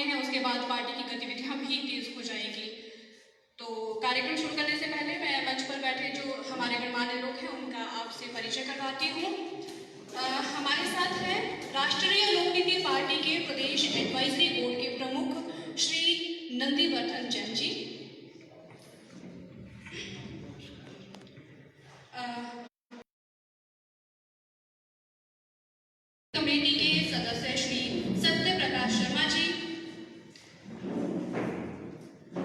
हैं उसके बाद पार्टी की गतिविधियां भी तेज हो जाएगी। तो कार्यक्रम शुरू करने से पहले मैं मंच पर बैठे जो हमारे गणमान्य लोग हैं उनका आपसे परिचय करवाती हूँ। हमारे साथ हैं राष्ट्रीय लोक नीति पार्टी के प्रदेश एडवाइजरी बोर्ड के प्रमुख श्री नंदीवर्धन जैन जी, कमेटी के सदस्य श्री सत्य प्रकाश शर्मा जी,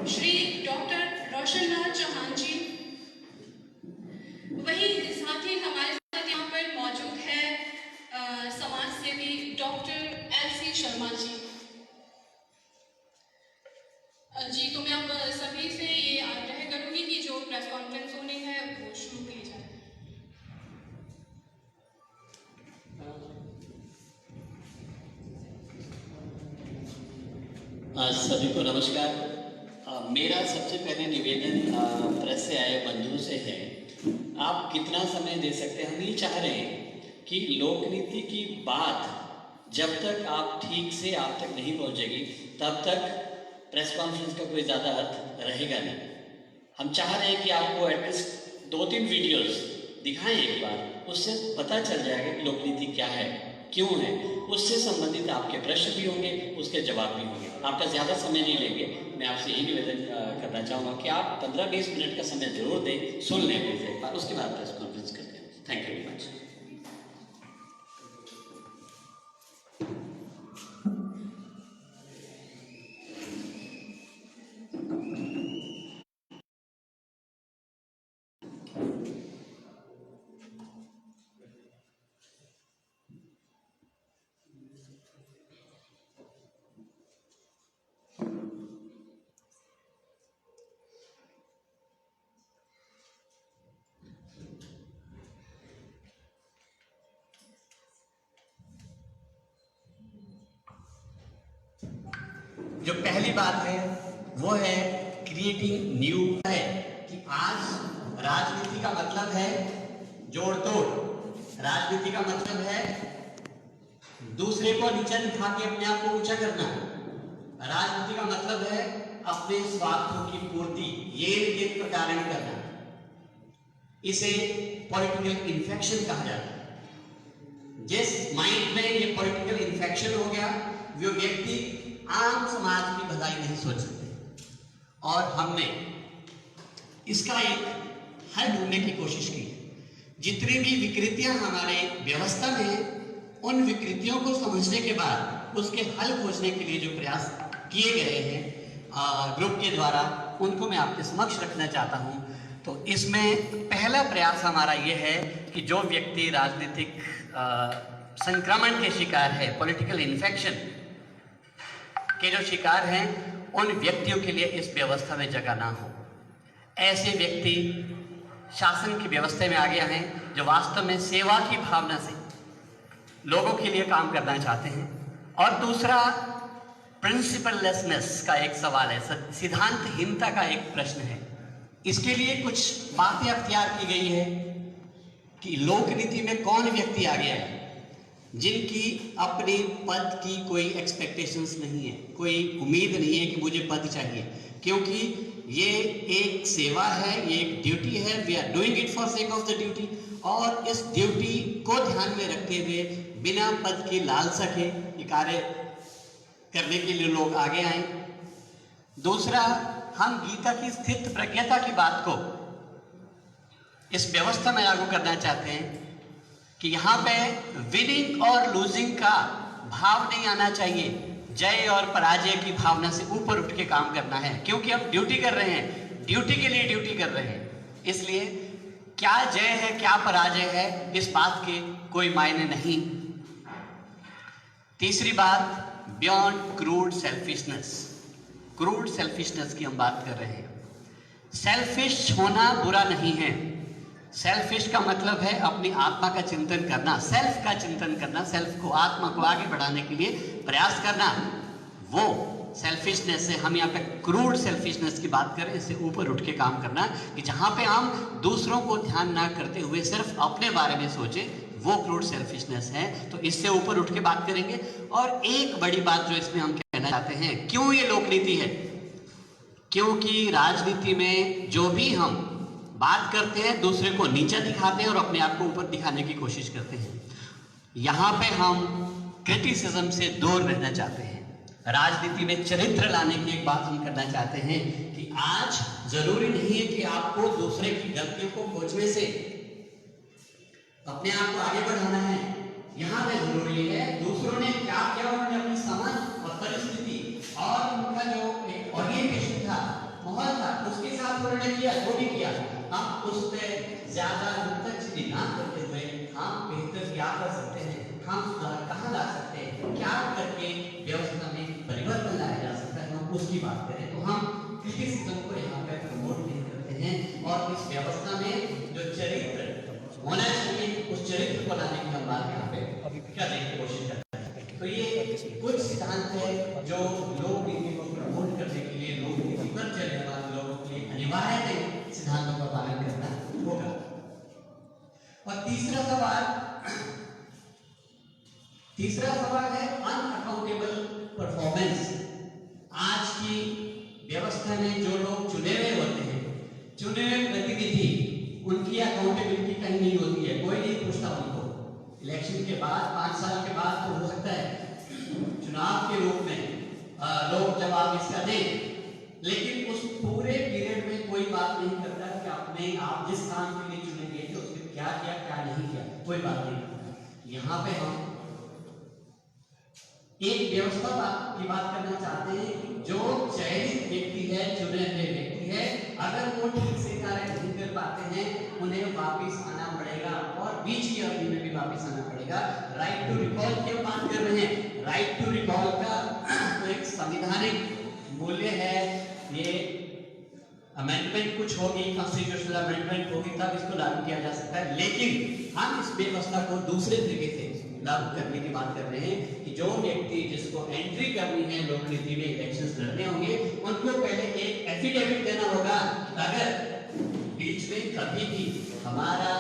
श्री डॉक्टर रोशनलाल चौहान जी, वहीं साथ ही हमारे साथ यहाँ पर मौजूद है समाज सेवी डॉक्टर एलसी शर्मा जी। तो मैं अब सभी से ये आग्रह करूंगी कि जो प्रेस कॉन्फ्रेंस होनी है वो शुरू की जाए। सभी को नमस्कार। मेरा सबसे पहले निवेदन प्रेस से आए बंधुओं से है, आप कितना समय दे सकते हैं। हम ये चाह रहे हैं कि लोक नीति की बात जब तक आप ठीक से आप तक नहीं पहुंचेगी तब तक प्रेस कॉन्फ्रेंस का कोई ज़्यादा अर्थ रहेगा नहीं। हम चाह रहे हैं कि आपको एटलीस्ट 2-3 वीडियोस दिखाएं एक बार, उससे पता चल जाएगा कि लोक नीति क्या है, क्यों है। उससे संबंधित आपके प्रश्न भी होंगे, उसके जवाब भी होंगे। आपका ज़्यादा समय नहीं लेंगे। मैं आपसे यही निवेदन करना चाहूँगा कि आप 15-20 मिनट का समय जरूर दें, सुन लें प्लीज़ एक बार, उसके बाद प्रेस कॉन्फ्रेंस करते हैं। Thank you very much. जो पहली बात है वो है क्रिएटिंग न्यू है कि आज राजनीति का मतलब है जोड़ तोड़, राजनीति का मतलब है दूसरे को नीचा दिखा के अपने आप को ऊंचा करना, राजनीति का मतलब है अपने स्वार्थों की पूर्ति, ये प्रताड़ना करना। इसे पॉलिटिकल इन्फेक्शन कहा जाता है। जिस माइंड में ये पॉलिटिकल इन्फेक्शन हो गया, वो व्यक्ति आम समाज की भलाई नहीं सोच सकते। और हमने इसका एक हल ढूंढने की कोशिश की। जितनी भी विकृतियां हमारे व्यवस्था में हैं, उन विकृतियों को समझने के बाद उसके हल खोजने के लिए जो प्रयास किए गए हैं ग्रुप के द्वारा, उनको मैं आपके समक्ष रखना चाहता हूं। तो इसमें पहला प्रयास हमारा ये है कि जो व्यक्ति राजनीतिक संक्रमण के शिकार है, पॉलिटिकल इन्फेक्शन के जो शिकार हैं, उन व्यक्तियों के लिए इस व्यवस्था में जगह ना हो। ऐसे व्यक्ति शासन की व्यवस्था में आ गया हैं जो वास्तव में सेवा की भावना से लोगों के लिए काम करना चाहते हैं। और दूसरा प्रिंसिपललेसनेस का एक सवाल है, सिद्धांतहीनता का एक प्रश्न है। इसके लिए कुछ बातें अख्तियार की गई है कि लोक नीति में कौन व्यक्ति आ गया है जिनकी अपने पद की कोई एक्सपेक्टेशंस नहीं है, कोई उम्मीद नहीं है कि मुझे पद चाहिए, क्योंकि ये एक सेवा है, ये एक ड्यूटी है। We are doing it for sake of the duty. और इस ड्यूटी को ध्यान में रखते हुए बिना पद की लालसा के ये कार्य करने के लिए लोग आगे आए। दूसरा, हम गीता की स्थित प्रज्ञता की बात को इस व्यवस्था में लागू करना चाहते हैं कि यहाँ पे विनिंग और लूजिंग का भाव नहीं आना चाहिए, जय और पराजय की भावना से ऊपर उठ के काम करना है, क्योंकि हम ड्यूटी कर रहे हैं, ड्यूटी के लिए ड्यूटी कर रहे हैं। इसलिए क्या जय है क्या पराजय है, इस बात के कोई मायने नहीं। तीसरी बात, beyond crude selfishness. Crude selfishness की हम बात कर रहे हैं। सेल्फिश होना बुरा नहीं है। सेल्फिश का मतलब है अपनी आत्मा का चिंतन करना, सेल्फ का चिंतन करना, सेल्फ को, आत्मा को आगे बढ़ाने के लिए प्रयास करना। वो सेल्फिशनेस है। हम यहाँ पे क्रूड सेल्फिशनेस की बात करें, इससे ऊपर उठ के काम करना कि जहाँ पे हम दूसरों को ध्यान ना करते हुए सिर्फ अपने बारे में सोचे, वो क्रूड सेल्फिशनेस है। तो इससे ऊपर उठ के बात करेंगे। और एक बड़ी बात जो इसमें हम कहना चाहते हैं। क्यों ये लोक नीति है? क्योंकि राजनीति में जो भी हम बात करते हैं दूसरे को नीचा दिखाते हैं और अपने आप को ऊपर दिखाने की कोशिश करते हैं। यहाँ पे हम क्रिटिसिज्म से दूर रहना चाहते हैं। राजनीति में चरित्र लाने की एक बात हम करना चाहते हैं कि आज जरूरी नहीं है कि आपको दूसरे की गलतियों को खोजने से अपने आप को आगे बढ़ाना है। यहाँ पे जरूरी है दूसरों ने क्या किया, उन्होंने अपनी समझ और परिस्थिति और उनका जो एक ओरिएंटेशन था, माहौल था, उसके साथ उन्होंने किया, जो भी किया। हम उस पर ज्यादा नुक्ताचीनी ना करते हुए हम बेहतर क्या कर सकते हैं, हम सुधार कहाँ ला सकते हैं, क्या करके व्यवस्था में परिवर्तन लाया जा सकता है, हम उसकी बात करें। तो हम क्रिटिसिज्म को यहाँ पे प्रमोट नहीं करते हैं और इस व्यवस्था में जो चरित्र होना चाहिए उस चरित्र को लाने की हम बात यहाँ पे करने की कोशिश करते हैं। तो ये कुछ सिद्धांत है जो लोक नीति को प्रमोट करने के लिए, लोक नीति पर चलने वाले लोगों के लिए अनिवार्य सिद्धांतों का पालन करना होगा। और तीसरा सवाल है अनअकाउंटेबल परफॉर्मेंस। आज की व्यवस्था में जो लोग चुने हुए होते हैं, चुने हुए प्रतिनिधि, उनकी अकाउंटेबिलिटी कहीं नहीं होती है, कोई नहीं पूछता उनको। इलेक्शन के बाद 5 साल के बाद तो हो सकता है चुनाव के रूप में लोग जवाब इसका दें, लेकिन उस पूरे पीरियड में कोई बात नहीं करता कि आप जिस काम के लिए चुने गए थे उसमें क्या किया, क्या नहीं किया, कोई बात नहीं करता। यहाँ पे हम एक व्यवस्था की बात करना चाहते हैं कि जो चयनित व्यक्ति है, चुने हुए व्यक्ति है, अगर वो ठीक से कार्य नहीं कर पाते हैं उन्हें वापस आना पड़ेगा और बीच की अवधि में भी वापस आना पड़ेगा। राइट टू रिकॉल की हम बात कर रहे हैं। राइट टू रिकॉल का तो एक संवैधानिक मूल्य है। ये अमेंडमेंट कुछ होगी, कॉन्स्टिट्यूशनल अमेंडमेंट होगी, तब इसको लागू किया जा सकता है। लेकिन हम इस व्यवस्था को दूसरे तरीके से लागू करने की बात कर रहे हैं कि जो व्यक्ति जिसको एंट्री करनी है लोक नीति में, इलेक्शंस लड़ने होंगे, उनको पहले एक एफिडेविट देना होगा। अगर बीच में कभी भी हमारा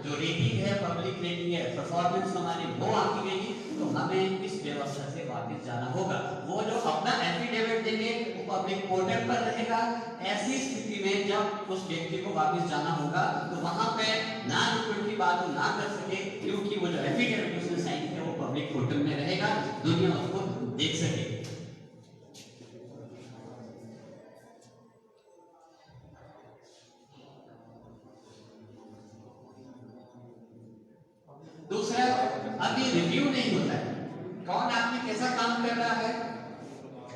जो रेटिंग है, पब्लिक रेटिंग है, परफॉर्मेंस हमारी वो आती गई तो हमें इस व्यवस्था से वापस जाना होगा। वो जो अपना एफिडेविट देंगे वो पब्लिक पोर्टल पर रहेगा। ऐसी स्थिति में जब उस व्यक्ति को वापस जाना होगा तो वहां पे ना रिपोर्ट की बात ना कर सके, क्योंकि वो जो एफिडेविट उसने साइन किया वो पब्लिक पोर्टल में रहेगा, दुनिया उसको देख सके। दूसरा, अभी रिव्यू नहीं होता है, कौन आदमी कैसा काम कर रहा है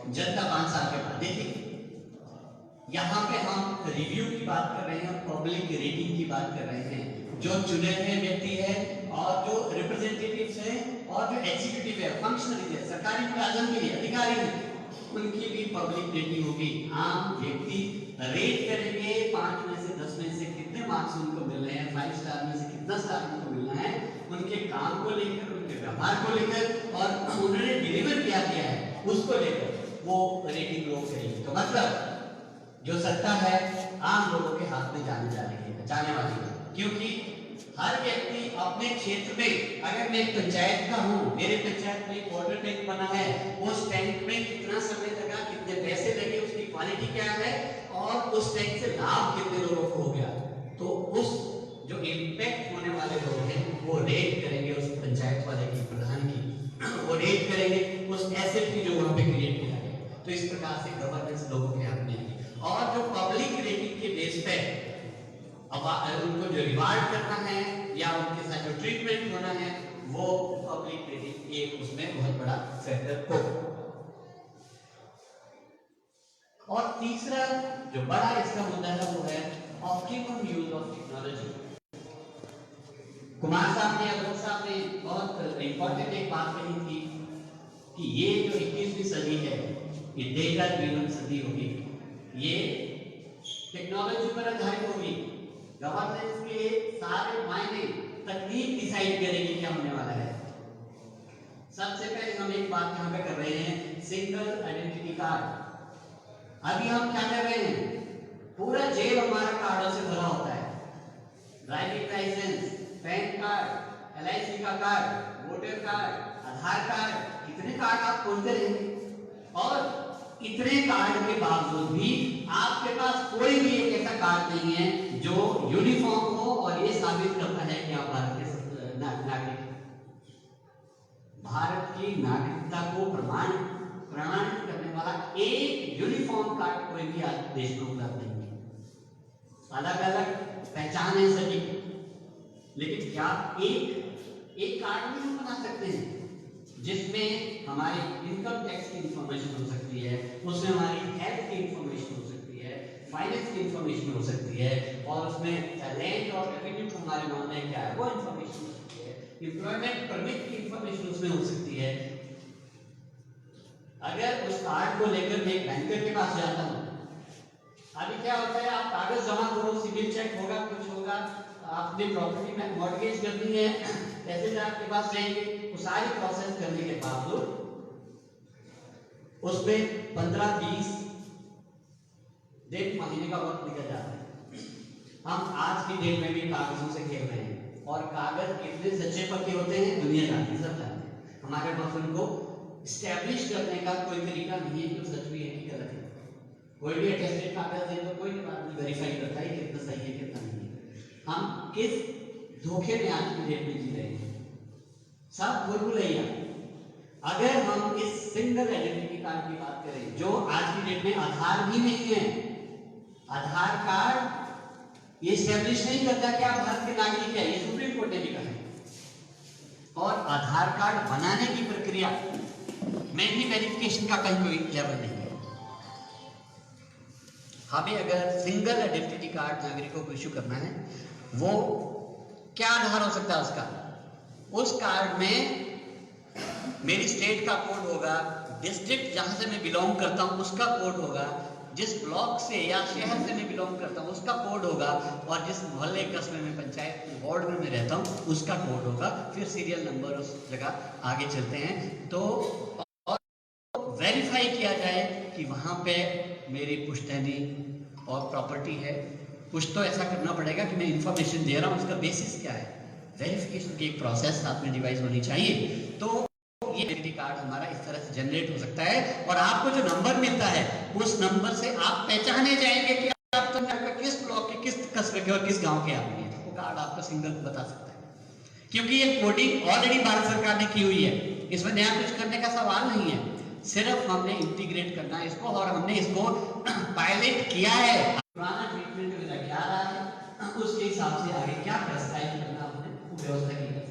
जनता 5 साल के बाद। देखिए यहाँ पे हम रिव्यू की बात कर रहे हैं, पब्लिक रेटिंग की बात कर रहे हैं। जो चुने हुए व्यक्ति है और जो रिप्रेजेंटेटिव्स हैं और जो एग्जीक्यूटिव है, फंक्शनरी है, सरकारी मुलाजिम के लिए अधिकारी हैं, उनकी भी पब्लिक रेटिंग होगी। आम व्यक्ति रेट करेंगे 5 में से 10 में से कितने मार्क्स उनको मिल रहे हैं, 5 स्टार में से कितना स्टार उनको मिलना है, उनके काम को लेकर, उनके व्यवहार को लेकर और उन्होंने डिलीवर क्या किया है उसको लेकर वो रेटिंग लोग करेंगे। तो मतलब जो सत्ता है आम लोगों के हाथ में जाने वाली है, क्योंकि हर व्यक्ति अपने क्षेत्र में, अगर मैं एक पंचायत का हूँ, मेरे पंचायत में एक वाटर टैंक बना है, उस टैंक में कितना समय लगा, कितने पैसे लगे, उसकी क्वालिटी क्या है और उस टैंक से लाभ कितने लोगों को हो गया, तो उस जो इम्पैक्ट होने वाले लोग हैं वो रेट करेंगे उस पंचायत वाले की, प्रधान की, वो रेट करेंगे उस एसेट की जो वहां पे क्रिएट किया गया। तो इस प्रकार से गवर्नेंस लोगों के हाथ में है। और जो पब्लिक रेटिंग के बेस पे अब उनको जो रिवार्ड करना है या उनके साथ जो ट्रीटमेंट होना है वो पब्लिक रेटिंग एक उसमें बहुत बड़ा फैक्टर हो। और तीसरा जो बड़ा इसका मुद्दा है वो है optimum use of technology. Kumar साहब ने, अब्दुल साहब ने बहुत इंपॉर्टेंट एक बात कही थी कि ये जो 21वीं सदी है ये डेटा ड्रिवन सदी होगी, ये टेक्नोलॉजी पर आधारित होगी। गवर्नेंस के सारे मायने तकनीक डिसाइड करेगी क्या होने वाला है। सबसे पहले हम एक बात यहाँ पे कर रहे हैं, सिंगल आइडेंटिटी कार्ड। अभी हम क्या कर रहे हैं, पूरा जेब हमारा कार्डों से भरा होता है। Driving licence, PAN card, LIC का card, voter card, Aadhaar card, कितने कार्ड आप खोलते रहेंगे। और इतने कार्ड के बावजूद भी आपके पास कोई भी एक ऐसा कार्ड नहीं है जो यूनिफॉर्म हो और ये साबित करता है कि आप भारत के नागरिक हैं। भारत की नागरिकता को प्रमाणित करने वाला एक यूनिफॉर्म कार्ड कोई भी आज देश में उपलब्ध नहीं है। अलग अलग पहचान है सभी, लेकिन क्या एक कार्ड भी हम बना सकते हैं जिसमें हमारी इनकम टैक्स की इंफॉर्मेशन हो सकती है, उसमें हमारी हेल्थ की इंफॉर्मेशन हो सकती है, फाइनेंस की इंफॉर्मेशन हो सकती है, और उसमें लैंड और रेवेन्यू का हमारे मामले क्या है वो इंफॉर्मेशन हो सकती है, एम्प्लॉयमेंट परमिट की इंफॉर्मेशन उसमें हो सकती है। अगर उस कार्ड को लेकर मैं एक बैंकर के पास जाता हूँ, अभी क्या होता है, आप कागज जमा करो, सिविल चेक होगा, कुछ होगा, आपने प्रॉपर्टी में मॉर्गेज करनी है, तहसीलदार के पास जाएंगे, वो सारी प्रोसेस करने के बावजूद उसमें 15-20 दिन महीने का वक्त निकल जाता है। हम आज की डेट में भी कागजों से खेल रहे हैं, और कागज कितने सच्चे पक्के होते हैं दुनियादार सब जानते हैं। हमारे पास उनको स्टैब्लिश करने का कोई तरीका नहीं है कि सच भी है कि गलत है। कोई भी अटेस्टेड कागज दे तो कोई आदमी वेरीफाई करता है कितना सही है कितना नहीं है। हम किस धोखे में आज की डेट में जी रहे हैं, सब भूल-भुलैया। अगर हम इस सिंगल आइडेंटिटी कार्ड की बात करें, जो आज की डेट में आधार भी नहीं है, आधार कार्ड ये स्टैब्लिश नहीं करता कि आप भारत के नागरिक हैं, ये सुप्रीम कोर्ट ने भी कहा है। और आधार कार्ड बनाने की प्रक्रिया में भी वेरिफिकेशन का कहीं कोई लेवल नहीं है। हमें अगर सिंगल आइडेंटिटी कार्ड नागरिकों को इश्यू करना है, वो क्या आधार हो सकता है उसका? उस कार्ड में मेरी स्टेट का कोड होगा, डिस्ट्रिक्ट जहां से मैं बिलोंग करता हूं उसका कोड होगा, जिस ब्लॉक से या शहर से मैं बिलोंग करता हूं उसका कोड होगा, और जिस मोहल्ले कस्बे में पंचायत वार्ड में मैं रहता हूं उसका कोड होगा। फिर सीरियल नंबर उस जगह आगे चलते हैं, तो वेरीफाई किया जाए कि वहां पे मेरी पुश्तैनी और प्रॉपर्टी है। कुछ तो ऐसा करना पड़ेगा कि मैं इंफॉर्मेशन दे रहा हूं, उसका बेसिस क्या है। वेरिफिकेशन की एक प्रोसेस साथ में डिवाइस होनी चाहिए, तो ये आइडेंटिटी कार्ड हमारा इस तरह से जनरेट हो सकता है। और आपको जो नंबर मिलता है उस नंबर से आप पहचाने जाएंगे कि आप तो किस ब्लॉक के, किस कस्बे के और किस गांव के आदमी हैं। वो कार्ड आपका सिंगल बता सकता है, क्योंकि ये कोडिंग ऑलरेडी भारत सरकार ने की हुई है, इसमें नया कुछ करने का सवाल नहीं है। सिर्फ हमने इंटीग्रेट करना है इसको, और हमने इसको पायलट किया है। पुराना ट्रीटमेंट जो लग जा रहा है उसके हिसाब से आगे क्या प्रेस्क्राइब करना हमने व्यवस्था की है।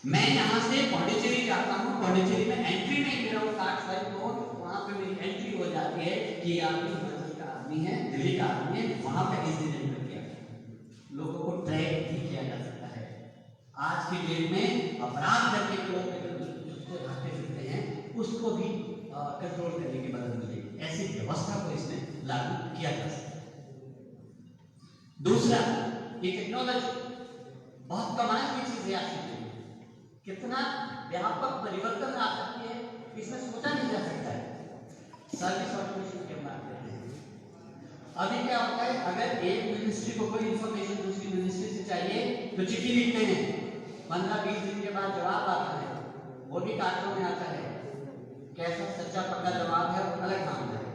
मैं यहाँ से पौंडीचेरी जाता हूँ, पौंडीचेरी में एंट्री में मेरा वो कार्ड फाइल को, वहाँ पे मेरी एंट्री हो जाती है कि आदमी हिमाचल का आदमी है, दिल्ली का आदमी है, वहाँ पे इस दिन एंटर किया। लोगों को ट्रैक भी किया जा सकता है। आज की डेट में अपराध करने के लोग जिसको भागते फिरते हैं उसको भी कंट्रोल करने की मदद मिलेगी। ऐसी व्यवस्था को इसमें लागू किया जा सकता है। दूसरा, ये टेक्नोलॉजी बहुत कमाल की चीज है। आज की कितना व्यापक परिवर्तन आ सकती है इसमें सोचा नहीं जा सकता है। सर्विस ऑटोमेशन की बात करते हैं। अभी क्या होता है, अगर एक मिनिस्ट्री को कोई इंफॉर्मेशन दूसरी मिनिस्ट्री से चाहिए तो चिट्ठी लिखते हैं, 15-20 दिन के बाद जवाब आता है, वो भी कागजों में आता है। कैसा सच्चा पक्का जवाब है और अलग मामला है,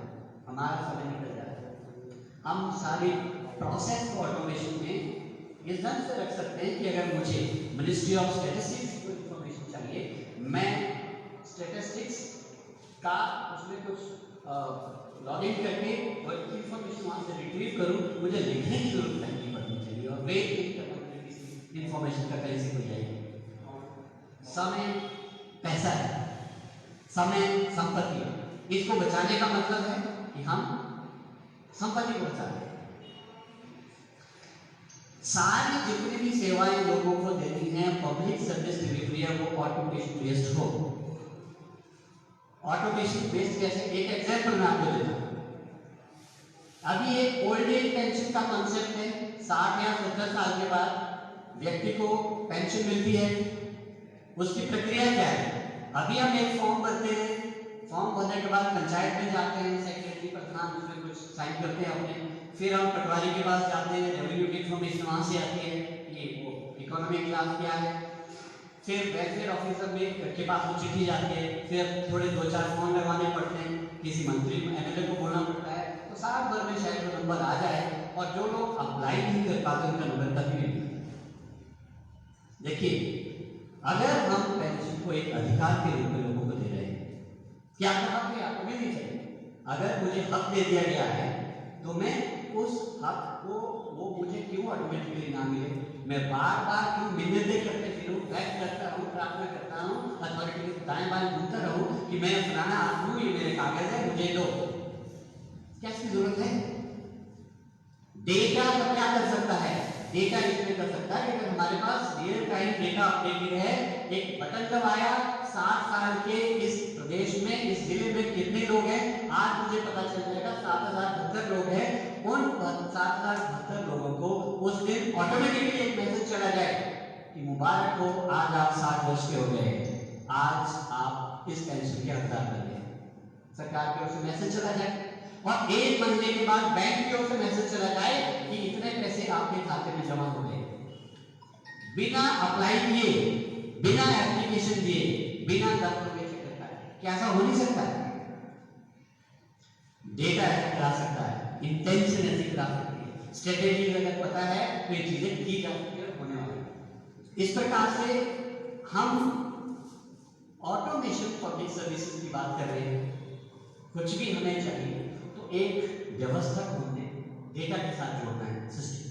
हमारा समय निकल जाता है। हम सारी प्रोसेस को ऑटोमेशन में इस ढंग से रख सकते हैं कि अगर मुझे मिनिस्ट्री ऑफ स्टैटिस्टिक्स को इंफॉर्मेशन चाहिए, मैं स्टैटिस्टिक्स का उसमें कुछ लॉगिन करके और इंफॉर्मेशन वहाँ से रिट्रीव करूँ, मुझे लिखने की जरूरत नहीं पड़नी चाहिए और वेट नहीं करना पड़ेगा किसी इंफॉर्मेशन का कहीं से कोई जाएगी। समय पैसा है, समय संपत्ति है, इसको बचाने का मतलब है कि हम संपत्ति को बचा रहे हैं। सारी जितनी भी सेवाएं लोगों को देनी है, पब्लिक सर्विस डिलीवरी है, वो ऑटोमेशन बेस्ड हो। ऑटोमेशन बेस्ड कैसे? एक एग्जांपल मैं आपको देता हूं। अभी एक ओल्ड एज पेंशन का कॉन्सेप्ट है। 60 या 70 साल के बाद व्यक्ति को पेंशन मिलती है। उसकी प्रक्रिया क्या है? अभी हम एक फॉर्म भरते हैं, फॉर्म भरने के बाद पंचायत में जाते हैं, सेक्रेटरी प्रधान उसमें कुछ साइन करते हैं अपने, फिर हम पटवारी के पास जाते हैं, रेवेन्यू की इंफॉर्मेशन वहां से आती है, ये वो इकोनॉमिक क्लास क्या है, फिर वेलफेयर ऑफिसर में के पास वो चिट्ठी जाती है, फिर थोड़े 2-4 फोन लगाने पड़ते हैं, किसी मंत्री एमएलए को बोलना पड़ता है, तो साल भर में शायद वो नंबर आ जाए, और जो लोग अप्लाई नहीं कर पाते उनका नंबर तक भी नहीं। देखिए, अगर हम पेंशन को एक अधिकार के रूप में लोगों को दे रहे हैं, क्या कहा कि आपको भी नहीं चाहिए, अगर मुझे हक दे दिया गया है तो मैं उस हक को, वो मुझे क्यों ऑटोमेटिकली ना मिले, मैं बार बार क्यों मिन्नतें करते फिरूं, बैठ करता रहूं, प्रार्थना करता हूं, अथॉरिटी के दाएं बाएं घूमता रहूं कि मैं फलाना आदमी हूं, ये मेरे कागज है, मुझे दो। क्या इसकी जरूरत है? डेटा तो क्या कर सकता है? डेटा इसमें कर सकता है कि अगर हमारे पास रियल टाइम डेटा अपडेटेड है, एक बटन दबाया, 7 साल के इस प्रदेश में, इस जिले में कितने लोग हैं, आज मुझे पता चल जाएगा 7072 लोग हैं, उन 7072 लोगों को उस दिन ऑटोमेटिकली एक मैसेज चला जाए कि मुबारक हो, आज आप 60 वर्ष के हो गए, आज आप इस पेंशन के हकदार बन गए। सरकार की ओर से मैसेज चला जाए, और 1 महीने के बाद बैंक की ओर से मैसेज चला जाए कि इतने पैसे आपके खाते में जमा हो गए, बिना अप्लाई किए, बिना एप्लीकेशन दिए, बिना दस्तावेज चेक करता है। क्या ऐसा हो नहीं सकता है? डेटा ऐसा करा सकता है, इंटेंशन ऐसी करा सकती है, स्ट्रेटेजी अगर पता है तो ये चीजें की जा सकती है, होने वाली। इस प्रकार से हम ऑटोमेशन पब्लिक सर्विसेज की बात कर रहे हैं। कुछ भी हमें चाहिए तो एक व्यवस्था ढूंढने, डेटा के साथ जोड़ना है सिस्टम।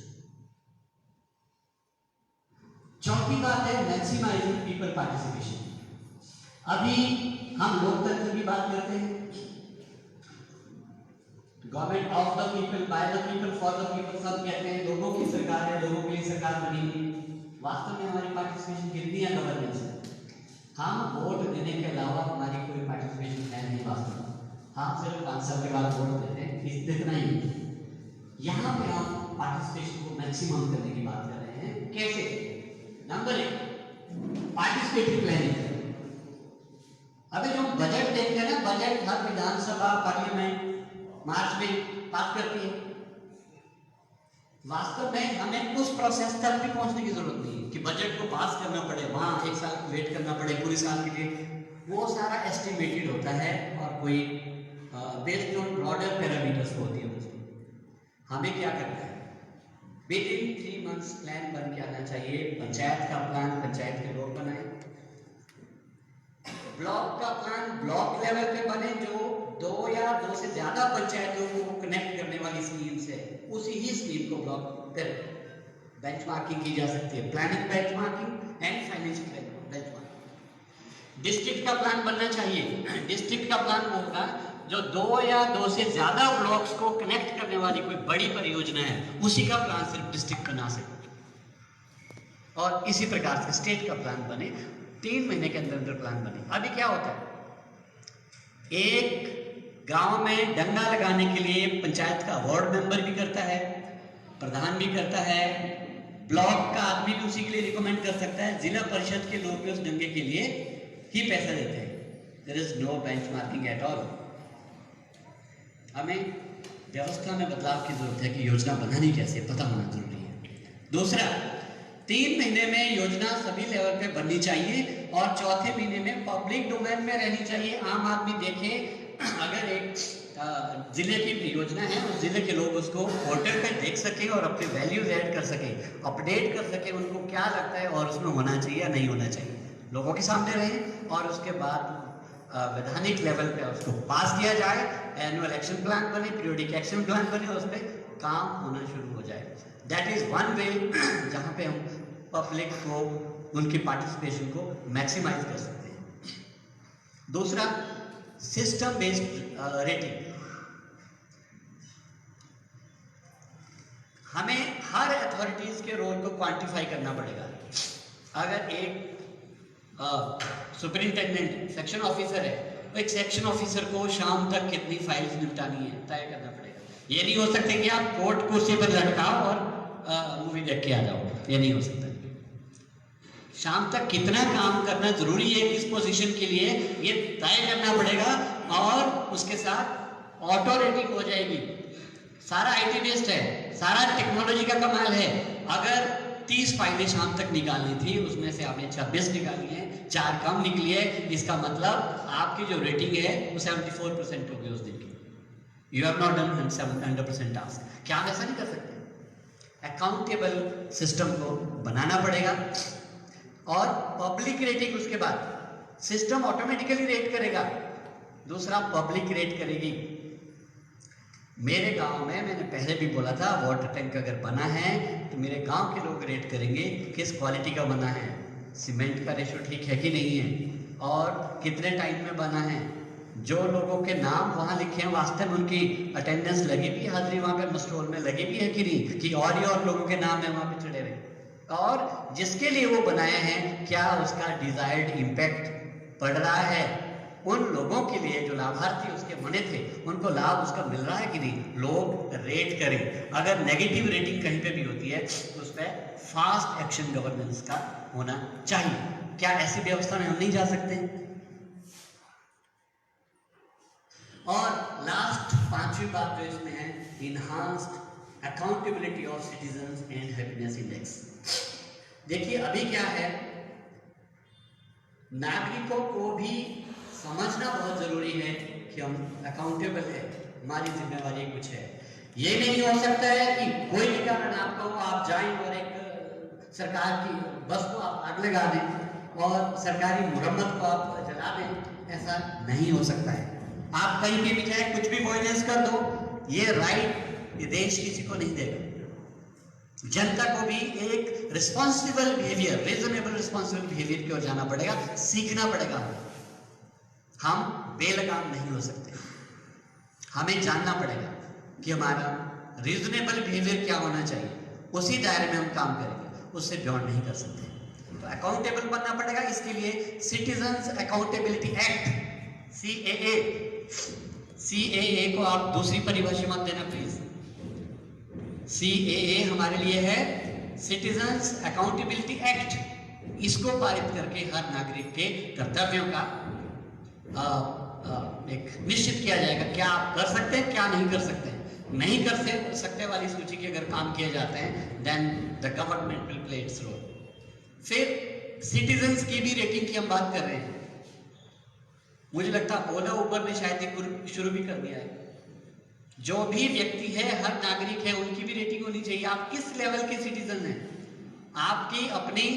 चौथी बात है मैक्सिमाइजिंग पीपल पार्टिसिपेशन। अभी हम लोकतंत्र की बात करते हैं, government of the people, by the people, for the people, सब कहते हैं लोगों की सरकार है, लोगों के लिए सरकार बनी है। वास्तव में हमारी पार्टिसिपेशन कितनी है गवर्नेंस में? हम वोट देने के अलावा हमारी कोई पार्टिसिपेशन है नहीं वास्तव में। हाँ, सिर्फ 5 साल के बाद वोट देते हैं, इतना ही। यहाँ पे हम पार्टिसिपेशन को मैक्सिमम करने की बात कर रहे हैं। कैसे? Number 1, participatory planning. अभी जो बजट देखते हैं ना, बजट हर विधानसभा पार्लियामेंट मार्च में पास करती है। वास्तव में हमें उस प्रोसेस तक भी पहुंचने की जरूरत नहीं है कि बजट को पास करना पड़े, वहां 1 साल वेट करना पड़े पूरे साल के लिए। वो सारा एस्टिमेटेड होता है और कोई बेस्ड ऑन ब्रॉडर पैरामीटर्स होती है उसकी। हमें क्या करना है? विद इन 3 मंथ्स प्लान बन के आना चाहिए। पंचायत का प्लान पंचायत के लोग बनाए, ब्लॉक का प्लान ब्लॉक लेवल पे बने, जो 2 या 2 से ज्यादा पंचायतों को कनेक्ट करने वाली स्कीम्स है, उसी ही स्कीम को ब्लॉक कर बेंचमार्किंग की जा सकती है। Planning benchmarking and financial benchmarking. District का प्लान बनना चाहिए। डिस्ट्रिक्ट का प्लान वो होगा जो 2 या 2 से ज्यादा ब्लॉक्स को कनेक्ट करने वाली कोई बड़ी परियोजना है, उसी का प्लान सिर्फ डिस्ट्रिक्ट बना सके। और इसी प्रकार से स्टेट का प्लान बने, 3 महीने के अंदर अंदर प्लान बने। अभी क्या होता है, एक गांव में डंडा लगाने के लिए पंचायत का वार्ड मेंबर भी करता है, प्रधान भी करता है, ब्लॉक का आदमी भी उसी के लिए रिकमेंड कर सकता है, जिला परिषद के लोग भी उस दंगे के लिए ही पैसा देते हैं। There is no benchmarking at all. हमें व्यवस्था में बदलाव की जरूरत है कि योजना बनानी कैसे, पता होना जरूरी है। दूसरा, 3 महीने में योजना सभी लेवल पे बननी चाहिए और चौथे महीने में पब्लिक डोमेन में रहनी चाहिए। आम आदमी देखे, अगर एक जिले की योजना है, उस जिले के लोग उसको पोर्टल पे देख सके और अपने वैल्यूज ऐड कर सके, अपडेट कर सके, उनको क्या लगता है और उसमें होना चाहिए या नहीं होना चाहिए, लोगों के सामने रहे, और उसके बाद वैधानिक लेवल पे उसको पास किया जाए, एनुअल एक्शन प्लान बने, पीरियोडिक एक्शन प्लान बने, उस पर काम होना शुरू हो जाए। दैट इज वन वे जहाँ पे हम पब्लिक को, उनकी पार्टिसिपेशन को मैक्सिमाइज कर सकते हैं। दूसरा, सिस्टम बेस्ड रेटिंग। हमें हर अथॉरिटीज के रोल को क्वांटिफाई करना पड़ेगा। अगर एक सुपरिंटेंडेंट सेक्शन ऑफिसर है, तो एक सेक्शन ऑफिसर को शाम तक कितनी फाइल्स निपटानी है तय करना पड़ेगा। ये नहीं हो सकता कि आप कोर्ट कुर्सी पर लटकाओ और मूवी देख के आ जाओ, ये नहीं हो सकता। शाम तक कितना काम करना जरूरी है किस पोजीशन के लिए, ये तय करना पड़ेगा, और उसके साथ ऑटो रेटिंग हो जाएगी। सारा आईटी बेस्ड है, सारा टेक्नोलॉजी का कमाल है। अगर 30 फाइलें शाम तक निकालनी थी, उसमें से आपने 26 निकाली हैं, 4 कम निकली है। इसका मतलब आपकी जो रेटिंग है वो 74% होगी उस दिन की। You have not done 100% task. क्या हम ऐसा नहीं कर सकते? अकाउंटेबल सिस्टम को बनाना पड़ेगा और पब्लिक रेटिंग, उसके बाद सिस्टम ऑटोमेटिकली रेट करेगा। दूसरा, पब्लिक रेट करेगी। मेरे गांव में मैंने पहले भी बोला था, वाटर टैंक अगर बना है तो मेरे गांव के लोग रेट करेंगे किस क्वालिटी का बना है, सीमेंट का रेशो ठीक है कि नहीं है, और कितने टाइम में बना है। जो लोगों के नाम वहां लिखे हैं वास्तव में उनकी अटेंडेंस लगी भी, हाजिरी वहां पे मस्टोल में लगी भी है कि नहीं, कि और ही और लोगों के नाम है वहां पे चढ़े हुए, और जिसके लिए वो बनाया है क्या उसका डिजायर्ड इम्पैक्ट पड़ रहा है, उन लोगों के लिए जो लाभार्थी उसके बने थे उनको लाभ उसका मिल रहा है कि नहीं, लोग रेट करें। अगर नेगेटिव रेटिंग कहीं पे भी होती है तो उस पर फास्ट एक्शन गवर्नेंस का होना चाहिए। क्या ऐसी व्यवस्था में हम नहीं जा सकते? और लास्ट 5वीं बात जो इसमें है, enhanced accountability of citizens and happiness index. देखिए अभी क्या है, नागरिकों को भी समझना बहुत जरूरी है कि हम अकाउंटेबल है, हमारी जिम्मेवारी कुछ है। ये नहीं हो सकता है कि कोई भी कारण आपको आप जाएं और एक सरकार की बस को आप आग लगा दें और सरकारी मुरम्मत को आप जला दें, ऐसा नहीं हो सकता है। आप कहीं पे भी जाए कुछ भी वायलेंस कर दो, ये राइट ये देश किसी को नहीं देगा। जनता को भी एक responsible behaviour, reasonable responsible behaviour की ओर जाना पड़ेगा, सीखना पड़ेगा। हम बेलगाम नहीं हो सकते, हमें जानना पड़ेगा कि हमारा रीजनेबल बिहेवियर क्या होना चाहिए, उसी दायरे में हम काम करेंगे, उससे बियॉन्ड नहीं कर सकते। तो अकाउंटेबल बनना पड़ेगा। इसके लिए सिटीजन्स अकाउंटेबिलिटी एक्ट CAA को आप दूसरी परिभाषा मत देना प्लीज। CAA हमारे लिए है सिटीजन्स अकाउंटेबिलिटी एक्ट। इसको पारित करके हर नागरिक के कर्तव्यों का एक निश्चित किया जाएगा, क्या आप कर सकते हैं क्या नहीं कर सकते हैं। नहीं कर सकते वाली सूची के अगर काम किए जाते हैं then the government will play its role. फिर सिटीजन्स की भी रेटिंग की हम बात कर रहे हैं। मुझे लगता है ओला उबर ने शायद ये शुरू भी कर दिया है। जो भी व्यक्ति है, हर नागरिक है, उनकी भी रेटिंग होनी चाहिए। आप किस लेवल के सिटीजन हैं, आपकी अपनी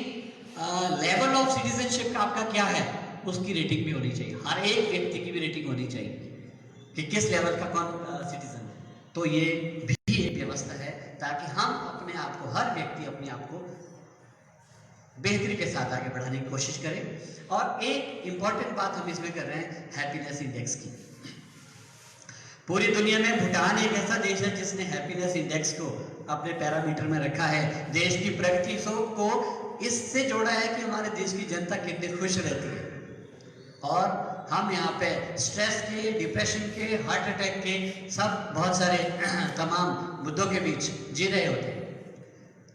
लेवल ऑफ सिटीजनशिप का आपका क्या है, उसकी रेटिंग भी होनी चाहिए। हर एक व्यक्ति की भी रेटिंग होनी चाहिए कि किस लेवल का कौन सिटीजन है। तो ये भी एक व्यवस्था है ताकि हम अपने आप को, हर व्यक्ति अपने आप को बेहतरी के साथ आगे बढ़ाने की कोशिश करें। और एक इंपॉर्टेंट बात हम इसमें कर रहे हैं हैप्पीनेस इंडेक्स की। पूरी दुनिया में भूटान एक ऐसा देश है जिसने हैप्पीनेस इंडेक्स को अपने पैरामीटर में रखा है। देश की प्रगति को इससे जोड़ा है कि हमारे देश की जनता कितनी खुश रहती है, और हम यहाँ पे स्ट्रेस के, डिप्रेशन के, हार्ट अटैक के, सब बहुत सारे तमाम मुद्दों के बीच जी रहे होते हैं।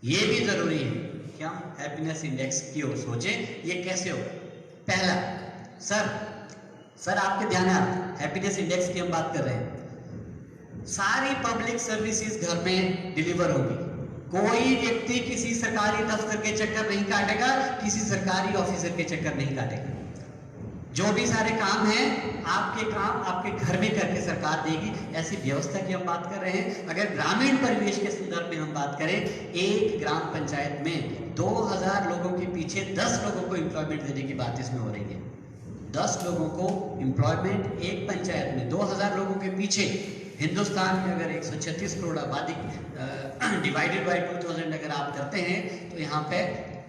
ये भी जरूरी है कि हम हैप्पीनेस इंडेक्स की ओर सोचें। ये कैसे हो? पहला, सर आपके ध्यान है, हैप्पीनेस इंडेक्स की हम बात कर रहे हैं। सारी पब्लिक सर्विसेज घर में डिलीवर होगी। कोई व्यक्ति किसी सरकारी दफ्तर के चक्कर नहीं काटेगा, किसी सरकारी ऑफिसर के चक्कर नहीं काटेगा। जो भी सारे काम हैं, आपके काम आपके घर में करके सरकार देगी। ऐसी व्यवस्था की हम बात कर रहे हैं। अगर ग्रामीण परिवेश के संदर्भ में हम बात करें, एक ग्राम पंचायत में 2000 लोगों के पीछे 10 लोगों को एम्प्लॉयमेंट देने की बात इसमें हो रही है। 10 लोगों को एम्प्लॉयमेंट एक पंचायत में 2000 लोगों के पीछे। हिंदुस्तान में अगर 136 करोड़ आबादी डिवाइडेड बाय 2000 अगर आप करते हैं तो यहाँ पे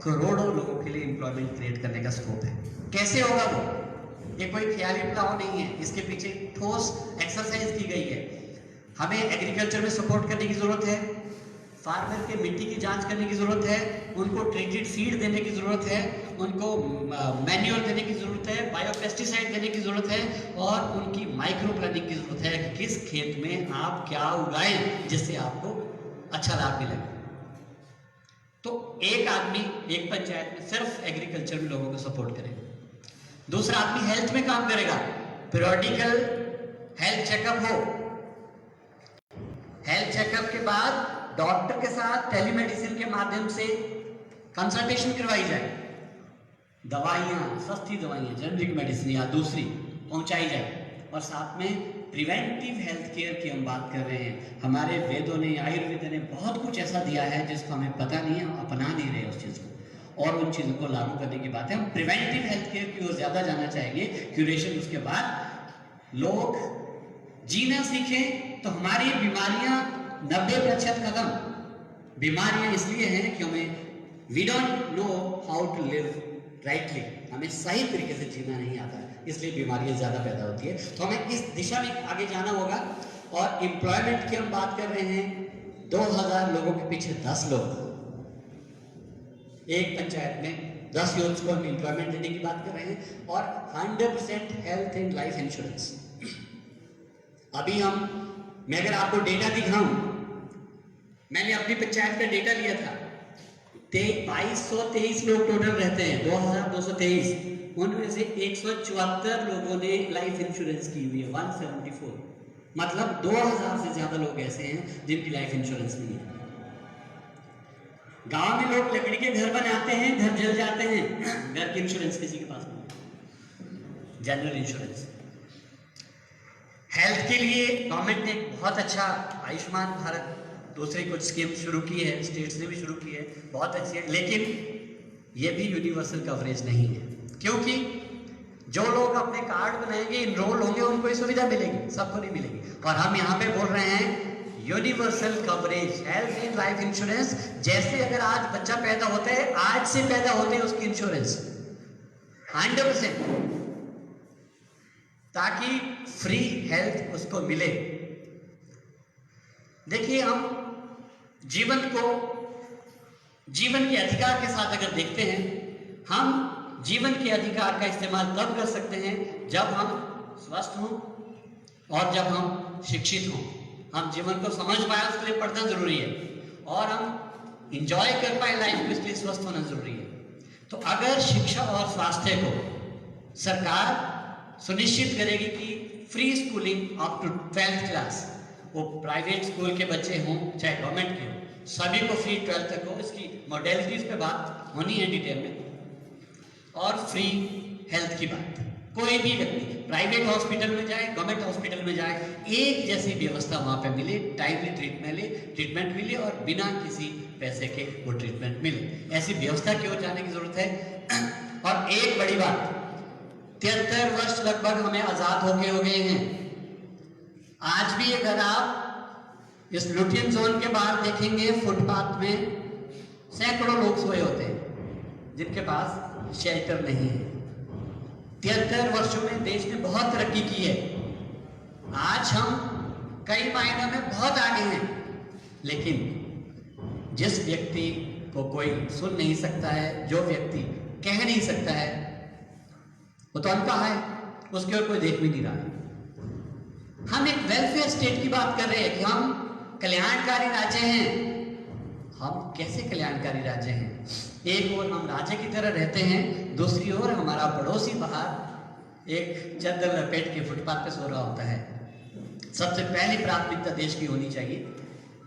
करोड़ों लोगों के लिए एम्प्लॉयमेंट क्रिएट करने का स्कोप है। कैसे होगा वो? ये कोई ख्याली प्लान नहीं है, इसके पीछे ठोस एक्सरसाइज की गई है। हमें एग्रीकल्चर में सपोर्ट करने की जरूरत है, फार्मर के मिट्टी की जांच करने की जरूरत है, उनको ट्रीटेड सीड देने की जरूरत है, उनको मैन्योर देने की जरूरत है, बायोपेस्टिसाइड देने की जरूरत है, और उनकी माइक्रो प्लानिंग की जरूरत है कि किस खेत में आप क्या उगाएं जिससे आपको अच्छा लाभ मिलेगा। तो एक आदमी एक पंचायत में सिर्फ एग्रीकल्चर में लोगों को सपोर्ट करेगा। दूसरा आदमी हेल्थ में काम करेगा, पीरियोडिकल हेल्थ चेकअप हो। हेल्थ चेकअप के बाद डॉक्टर के साथ टेलीमेडिसिन के माध्यम से कंसल्टेशन करवाई जाए, दवाइयाँ, सस्ती दवाइयाँ, जेनरिक मेडिसिन या दूसरी पहुंचाई जाए, और साथ में प्रिवेंटिव हेल्थ केयर की हम बात कर रहे हैं। हमारे वेदों ने, आयुर्वेद ने बहुत कुछ ऐसा दिया है जिसको हमें पता नहीं है, हम अपना नहीं रहे उस चीज़ को, और उन चीज़ों को लागू करने की बात है। हम प्रिवेंटिव हेल्थ केयर की ओर ज़्यादा जाना चाहेंगे, क्यूरेशन। उसके बाद लोग जीना सीखें तो हमारी बीमारियां 90% खत्म। बीमारियां इसलिए हैं कि हमें we don't know how to live rightly, हमें सही तरीके से जीना नहीं आता है, इसलिए बीमारियां ज़्यादा पैदा होती है। तो हमें इस दिशा में आगे जाना होगा। और एम्प्लॉयमेंट की हम बात कर रहे हैं, 2000 लोगों के पीछे 10 लोग, एक पंचायत में 10 यूथ को हम एम्प्लॉयमेंट देने की बात कर रहे हैं। और 100% हेल्थ एंड लाइफ इंश्योरेंस। अभी मैं अगर आपको डेटा दिखाऊं, मैंने अपनी पंचायत का डेटा लिया था, 2223 लोग टोटल रहते हैं, 2223, उनमें से 174 लोगों ने लाइफ इंश्योरेंस की हुई है, 174, मतलब 2000 से ज्यादा लोग ऐसे हैं जिनकी लाइफ इंश्योरेंस नहीं है। गांव में लोग लकड़ी के घर बनाते हैं, घर जल जाते हैं, घर की इंश्योरेंस किसी के पास नहीं, जनरल इंश्योरेंस। हेल्थ के लिए गवर्नमेंट ने एक बहुत अच्छा आयुष्मान भारत, दूसरी कुछ स्कीम शुरू की है, स्टेट्स ने भी शुरू की है, बहुत अच्छी है, लेकिन ये भी यूनिवर्सल कवरेज नहीं है, क्योंकि जो लोग अपने कार्ड बनाएंगे, इनरोल होंगे, उनको ये सुविधा मिलेगी, सबको नहीं मिलेगी। और हम यहाँ पे बोल रहे हैं universal coverage, health and life insurance. जैसे अगर आज बच्चा पैदा होता है, आज से पैदा होते हैं उसकी इंश्योरेंस 100%, ताकि फ्री हेल्थ उसको मिले। देखिए, हम जीवन के अधिकार के साथ अगर देखते हैं, हम जीवन के अधिकार का इस्तेमाल तब कर सकते हैं जब हम स्वस्थ हों और जब हम शिक्षित हों। हम जीवन को समझ पाए, उसके लिए पढ़ना जरूरी है, और हम इंजॉय कर पाए लाइफ को, इसलिए स्वस्थ होना जरूरी है। तो अगर शिक्षा और स्वास्थ्य को सरकार सुनिश्चित करेगी कि free schooling up to 12th class, वो प्राइवेट स्कूल के बच्चे हों चाहे गवर्नमेंट के हों, सभी को फ्री 12th तक हो, इसकी मॉडलिटीज पे बात होनी है डिटेल में। और फ्री हेल्थ की बात, कोई भी व्यक्ति प्राइवेट हॉस्पिटल में जाए, गवर्नमेंट हॉस्पिटल में जाए, एक जैसी व्यवस्था वहाँ पे मिले, टाइमली ट्रीटमेंट मिले और बिना किसी पैसे के वो ट्रीटमेंट मिले। ऐसी व्यवस्था की ओर जाने की जरूरत है। और एक बड़ी बात, 73 वर्ष लगभग हमें आजाद होके हो गए हैं। आज भी अगर आप इस लुटियन जोन के बाहर देखेंगे, फुटपाथ में सैकड़ों लोग सोए होते हैं जिनके पास शेल्टर नहीं है। 73 वर्षों में देश ने बहुत तरक्की की है। आज हम कई मायनों में बहुत आगे हैं, लेकिन जिस व्यक्ति को कोई सुन नहीं सकता है, जो व्यक्ति कह नहीं सकता है, वो तो अनकहा है, उसके ओर कोई देख भी नहीं रहा है। हम एक वेलफेयर स्टेट की बात कर रहे हैं कि हम कल्याणकारी राज्य हैं। हम कैसे कल्याणकारी राज्य हैं? एक ओर हम राज्य की तरह रहते हैं, दूसरी ओर हमारा पड़ोसी बाहर एक चादर लपेट के फुटपाथ पे सो रहा होता है। सबसे पहली प्राथमिकता देश की होनी चाहिए,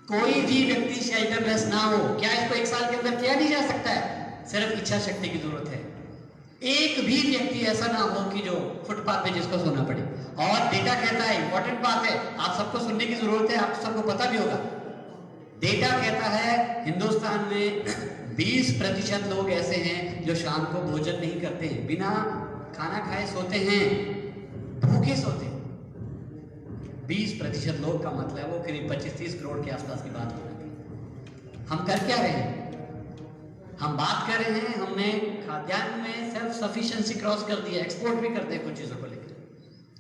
कोई भी व्यक्ति शेल्टरलेस ना हो। क्या इसको 1 साल के अंदर किया नहीं जा सकता है? सिर्फ इच्छा शक्ति की जरूरत है। एक भी व्यक्ति ऐसा ना हो कि जो फुटपाथ पे जिसको सोना पड़े। और डेटा कहता है, इंपॉर्टेंट बात है, आप सबको सुनने की जरूरत है, आप सबको पता भी होगा। डेटा कहता है हिंदुस्तान में 20% लोग ऐसे हैं जो शाम को भोजन नहीं करते हैं, बिना खाना खाए सोते हैं, भूखे सोते हैं। 20% लोग का मतलब है वो करीब 25-30 करोड़ के आसपास की बात हो रही है। हम कर क्या रहे हैं? हम बात कर रहे हैं, हमने खाद्यान्न में सेल्फ सफिशिएंसी क्रॉस कर दिया, एक्सपोर्ट भी करते हैं कुछ चीज़ों को लेकर,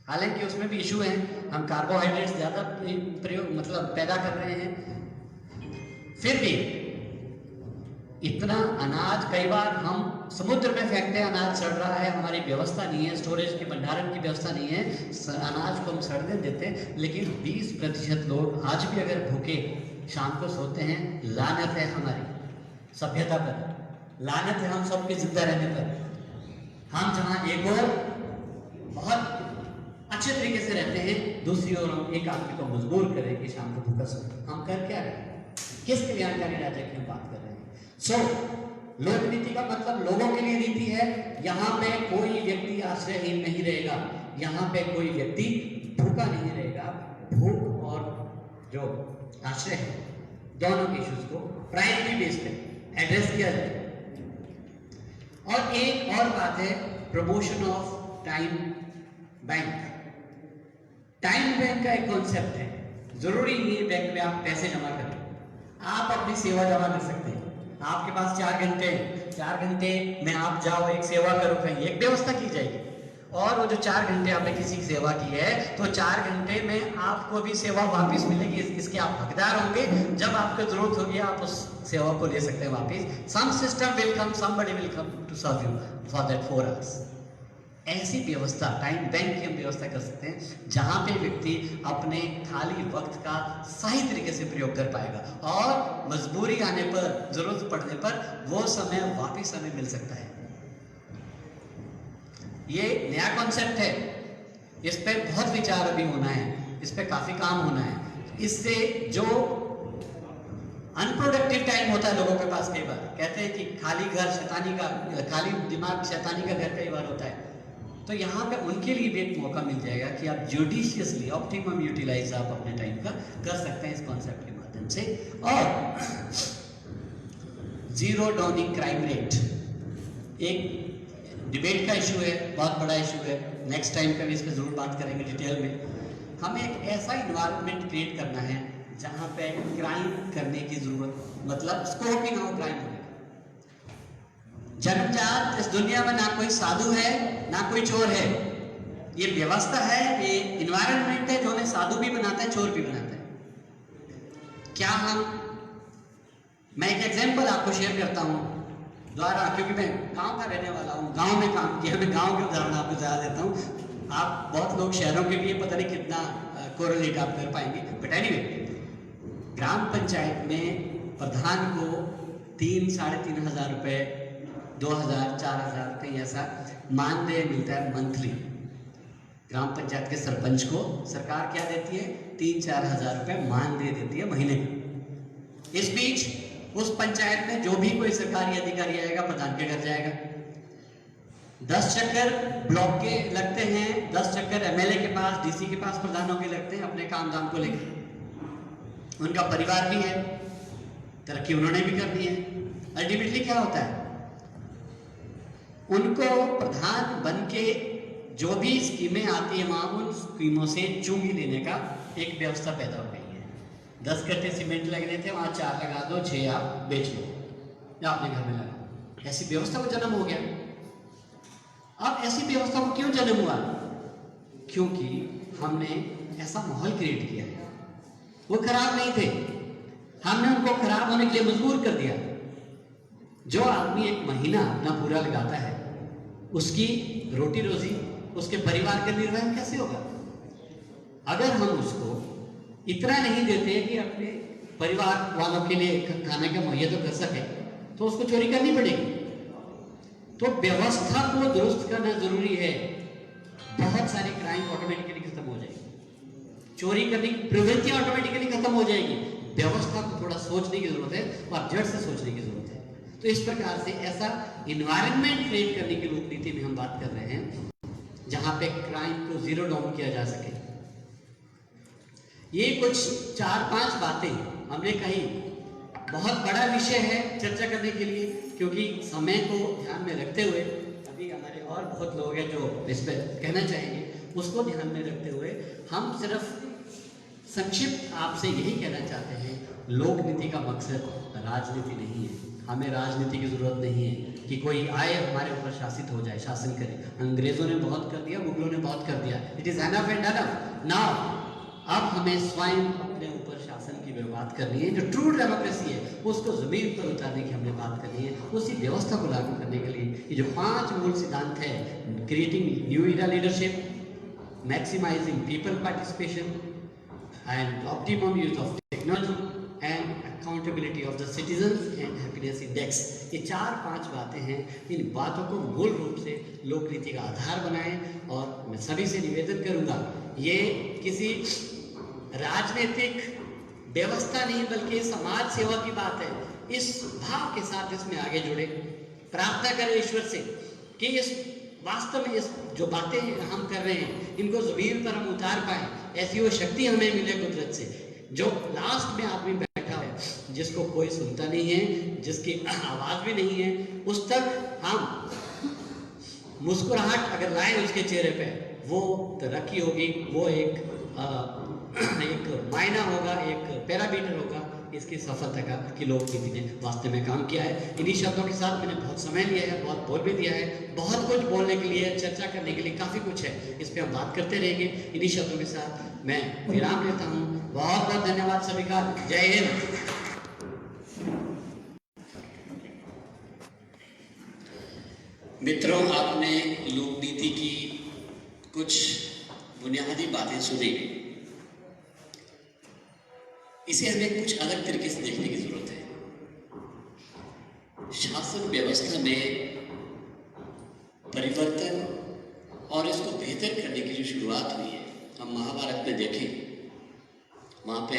हालांकि उसमें भी इशू है। हम कार्बोहाइड्रेट्स ज़्यादा प्रयोग पैदा कर रहे हैं। फिर भी इतना अनाज, कई बार हम समुद्र में फेंकते हैं, अनाज सड़ रहा है, हमारी व्यवस्था नहीं है, स्टोरेज की भंडारण की व्यवस्था नहीं है, अनाज को हम सड़ने देते हैं। लेकिन 20% लोग आज भी अगर भूखे शाम को सोते हैं। लानत है हमारी सभ्यता पर, लानत है हम सबके जिंदा रहने पर। हम जहाँ एक और बहुत अच्छे तरीके से रहते हैं, दूसरी ओर हम एक आदमी को मजबूर करें कि शाम को भूखा सोए। हम कर क्या रहे हैं? किस कल्याणकारी राज्य की हम बात कर रहे हैं? लोक नीति का मतलब लोगों के लिए नीति है। यहाँ पे कोई व्यक्ति आश्रयहीन नहीं रहेगा, यहाँ पे कोई व्यक्ति भूखा नहीं रहेगा। भूख और जो आश्रय है दोनों के इश्यूज को प्राइमरी बेस पे एड्रेस किया जाए। और एक और बात है promotion of time bank. Time bank का एक कॉन्सेप्ट है, जरूरी नहीं है बैंक में आप पैसे जमा करें, आप अपनी सेवा जमा कर सकते हैं। आपके पास 4 घंटे हैं, 4 घंटे में आप जाओ एक सेवा करो, कहीं एक व्यवस्था की जाएगी। और वो जो 4 घंटे आपने किसी की सेवा की है तो 4 घंटे में आपको भी सेवा वापस मिलेगी, इसके आप हकदार होंगे। जब आपको जरूरत होगी आप उस सेवा को ले सकते हैं वापस। Some system will come, somebody will come to serve you for that 4 hours. ऐसी व्यवस्था टाइम बैंक की हम व्यवस्था कर सकते हैं जहां पे व्यक्ति अपने खाली वक्त का सही तरीके से प्रयोग कर पाएगा और मजबूरी आने पर, जरूरत पड़ने पर वो समय वापस हमें मिल सकता है। ये नया कॉन्सेप्ट है, इस पे बहुत विचार अभी होना है, इस पे काफी काम होना है। इससे जो अनप्रोडक्टिव टाइम होता है लोगों के पास, कई बार कहते हैं कि खाली घर शैतानी का, खाली दिमाग शैतानी का घर कई बार होता है, तो यहाँ पे उनके लिए भी एक मौका मिल जाएगा कि आप जुडिशियसली ऑप्टिमम यूटिलाइज आप अपने टाइम का कर सकते हैं इस कॉन्सेप्ट के माध्यम से। और जीरो डाउनिंग क्राइम रेट एक डिबेट का इशू है, बहुत बड़ा इशू है। नेक्स्ट टाइम कभी इस पर जरूर बात करेंगे डिटेल में। हमें एक ऐसा इन्वायरमेंट क्रिएट करना है जहाँ पे क्राइम करने की जरूरत, मतलब स्कोप ही ना हो क्राइम होने का। जन्मजात इस दुनिया में ना कोई साधु है ना कोई चोर है, ये व्यवस्था है, ये इन्वायरमेंट है जो उन्हें साधु भी बनाता है, चोर भी बनाता है। क्या मैं एक एग्जांपल आपको शेयर करता हूँ द्वारा, क्योंकि मैं गांव का रहने वाला हूँ, गांव में काम किया, मैं गांव के उदाहरण आपको ज़्यादा देता हूँ। आप बहुत लोग शहरों के लिए पता नहीं कितना कोरिलेट आप कर पाएंगे, बट एनीवे ग्राम पंचायत में प्रधान को 3-3.5 हज़ार रुपये, 2,000, 4,000 कहीं ऐसा मानदेय मिलता है मंथली। ग्राम पंचायत के सरपंच को सरकार क्या देती है? 3-4 हज़ार रुपये मानदेय देती है महीने का। इस बीच उस पंचायत में जो भी कोई सरकारी अधिकारी आएगा प्रधान के घर जाएगा। 10 चक्कर ब्लॉक के लगते हैं, 10 चक्कर एमएलए के पास, डीसी के पास प्रधानों के लगते हैं अपने काम धाम को लेकर। उनका परिवार भी है, तरक्की उन्होंने भी करनी है। अल्टीमेटली क्या होता है, उनको प्रधान बन के जो भी स्कीमें आती है वहां उन स्कीमों से चुंगी लेने का एक व्यवस्था पैदा हो गई है। 10 कट्टे सीमेंट लगने थे, वहां 4 लगा दो, 6 आप बेच लो या अपने घर में लगा। ऐसी व्यवस्था को जन्म हो गया। अब ऐसी व्यवस्था को क्यों जन्म हुआ? क्योंकि हमने ऐसा माहौल क्रिएट किया है। वो खराब नहीं थे, हमने उनको खराब होने के लिए मजबूर कर दिया। जो आदमी एक महीना अपना पूरा लगाता है, उसकी रोटी रोजी, उसके परिवार का निर्वहन कैसे होगा? अगर हम उसको इतना नहीं देते कि अपने परिवार वालों के लिए खाने का मुहैया तो कर सके, तो उसको चोरी करनी पड़ेगी। तो व्यवस्था को दुरुस्त करना जरूरी है। बहुत सारी क्राइम ऑटोमेटिकली खत्म हो जाएगी, चोरी करने की प्रवृत्ति ऑटोमेटिकली खत्म हो जाएगी। व्यवस्था को थोड़ा सोचने की जरूरत है और जड़ से सोचने की जरूरत है। तो इस प्रकार से ऐसा इन्वायरमेंट क्रिएट करने की लोक नीति में हम बात कर रहे हैं जहां पे क्राइम को जीरो डाउन किया जा सके। ये कुछ 4-5 बातें हमने कही। बहुत बड़ा विषय है चर्चा करने के लिए, क्योंकि समय को ध्यान में रखते हुए अभी हमारे और बहुत लोग हैं जो इस पर कहना चाहेंगे, उसको ध्यान में रखते हुए हम सिर्फ संक्षिप्त आपसे यही कहना चाहते हैं, लोक नीति का मकसद राजनीति नहीं है। हमें राजनीति की जरूरत नहीं है कि कोई आए हमारे ऊपर शासित हो जाए, शासन करे। अंग्रेजों ने बहुत कर दिया, मुगलों ने बहुत कर दिया, it is enough and enough now. अब हमें स्वयं अपने ऊपर शासन की बात करनी है। जो ट्रू डेमोक्रेसी है उसको जमीन पर उतारने की हमने बात करनी है। उसी व्यवस्था को लागू करने के लिए ये जो 5 मूल सिद्धांत है, creating new era leadership, maximising people participation and optimum use of technology and accountability of the citizens and happiness index, ये 4-5 बातें हैं। इन बातों को मूल रूप से लोक नीति का आधार बनाएं। और मैं सभी से निवेदन करूंगा, ये किसी राजनीतिक व्यवस्था नहीं बल्कि समाज सेवा की बात है। इस भाव के साथ इसमें आगे जुड़े, प्रार्थना करें ईश्वर से कि इस वास्तव में इस जो बातें हम कर रहे हैं इनको ज़मीन पर हम उतार पाए, ऐसी वो शक्ति हमें मिले कुदरत से। जो लास्ट में आदमी बैठा है, जिसको कोई सुनता नहीं है, जिसकी आवाज़ भी नहीं है, उस तक हम मुस्कुराहट अगर लाए उसके चेहरे पे, वो तरक्की होगी, वो एक मायना होगा, एक पैरामीटर होगा इसकी सफलता का कि लोक नीति ने वास्तव में काम किया है। इन्हीं शब्दों के साथ मैंने बहुत समय लिया है, बहुत बोल भी दिया है, बहुत कुछ बोलने के लिए, चर्चा करने के लिए काफ़ी कुछ है, इस पर हम बात करते रहेंगे। इन्हीं शब्दों के साथ मैं विराम लेता हूँ। बहुत बहुत धन्यवाद सभी का। जय हिंद। मित्रों, आपने लोक नीति की कुछ बुनियादी बातें सुनी। इसे हमें कुछ अलग तरीके से देखने की जरूरत है। शासन व्यवस्था में परिवर्तन और इसको बेहतर करने की जो शुरुआत हुई है, हम महाभारत में देखें, वहां पे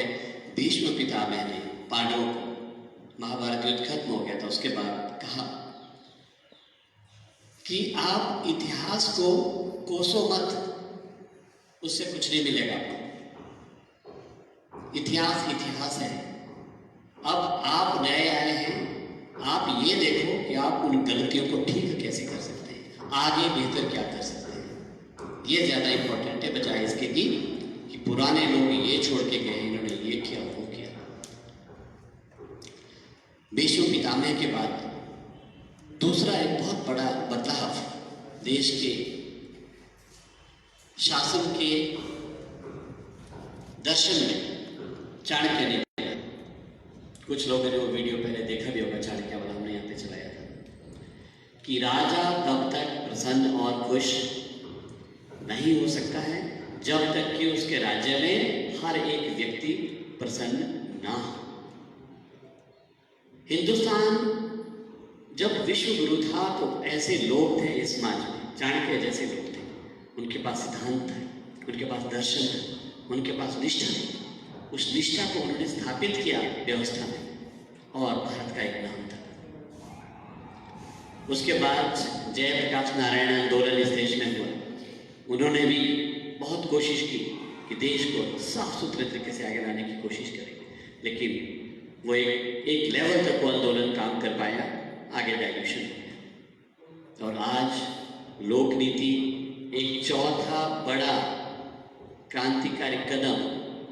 भीष्म पितामह ने पांडवों को, महाभारत युद्ध खत्म हो गया था, उसके बाद कहा कि आप इतिहास को कोसो मत, उससे कुछ नहीं मिलेगा आपको। इतिहास इतिहास है। अब आप नए आए हैं, आप ये देखो कि आप उन गलतियों को ठीक कैसे कर सकते हैं, आगे बेहतर क्या कर सकते हैं। ये ज़्यादा इम्पोर्टेंट है बजाय इसके कि पुराने लोग ये छोड़ के गए, इन्होंने ये किया वो किया। भीष्म पितामह के बाद दूसरा एक बहुत बड़ा बदलाव देश के शासन के दर्शन में चाणक्य ने, कुछ लोगों ने वो वीडियो पहले देखा भी होगा, चाणक्य वाला हमने यहाँ पे चलाया था, कि राजा तब तक प्रसन्न और खुश नहीं हो सकता है जब तक कि उसके राज्य में हर एक व्यक्ति प्रसन्न ना हो। हिंदुस्तान जब विश्व गुरु था तो ऐसे लोग थे इस समाज में, चाणक्य जैसे लोग थे, उनके पास सिद्धांत है, उनके पास दर्शन है, उनके पास निष्ठा है। उस निष्ठा को उन्होंने स्थापित किया व्यवस्था में और भारत का एक नाम था। उसके बाद जयप्रकाश नारायण आंदोलन इस देश में हुआ। उन्होंने भी बहुत कोशिश की कि देश को साफ सुथरे तरीके से आगे लाने की कोशिश करें, लेकिन वो एक लेवल तक वो आंदोलन काम कर पाया, आगे डाइल्यूशन हो गया। और आज लोक नीति एक चौथा बड़ा क्रांतिकारी कदम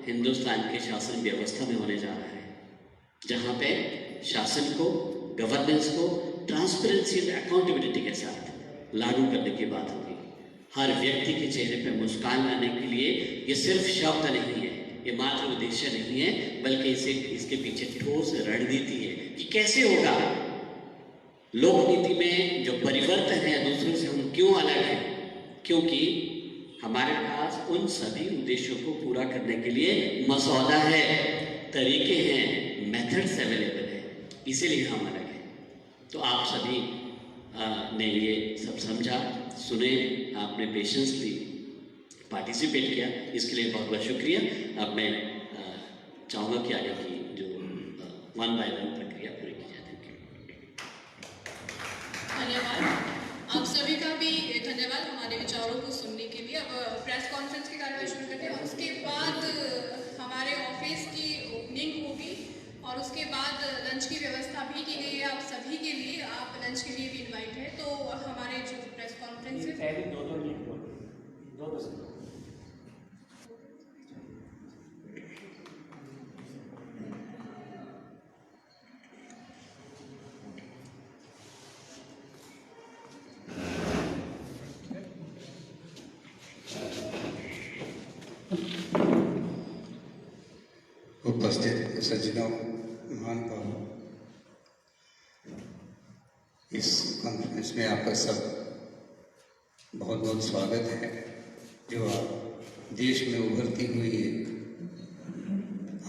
हिंदुस्तान के शासन व्यवस्था में होने जा रहा है, जहाँ पे शासन को, गवर्नेंस को ट्रांसपेरेंसी और अकाउंटेबिलिटी के साथ लागू करने की बात होगी। हर व्यक्ति के चेहरे पे मुस्कान लाने के लिए ये सिर्फ शब्द नहीं है, ये मात्र उद्देश्य नहीं है, बल्कि इसके पीछे ठोस रणनीति है कि कैसे होगा। लोक नीति में जो परिवर्तन है, दूसरों से हम क्यों अलग हैं, क्योंकि हमारे पास उन सभी उद्देश्यों को पूरा करने के लिए मसौदा है, तरीके हैं, मेथड्स अवेलेबल है, इसीलिए हम अलग हैं। तो आप सभी ने ये सब समझा, सुने, आपने पेशेंसली पार्टिसिपेट किया, इसके लिए बहुत बहुत शुक्रिया। अब मैं चाहूँगा कि आगे की जो 1 by 1 प्रक्रिया पूरी की जाए। धन्यवाद। आप सभी का भी धन्यवाद हमारे विचारों को सुनने के लिए। अब प्रेस कॉन्फ्रेंस की कार्यवाही शुरू करते हैं। उसके बाद हमारे ऑफिस की ओपनिंग होगी और उसके बाद लंच की व्यवस्था भी की गई है आप सभी के लिए। आप लंच के लिए भी इनवाइट है। तो हमारे जो प्रेस कॉन्फ्रेंस है उपस्थित सज्जनों, महानुभावों, इस कॉन्फ्रेंस में आपका सब बहुत बहुत स्वागत है, जो आप देश में उभरती हुई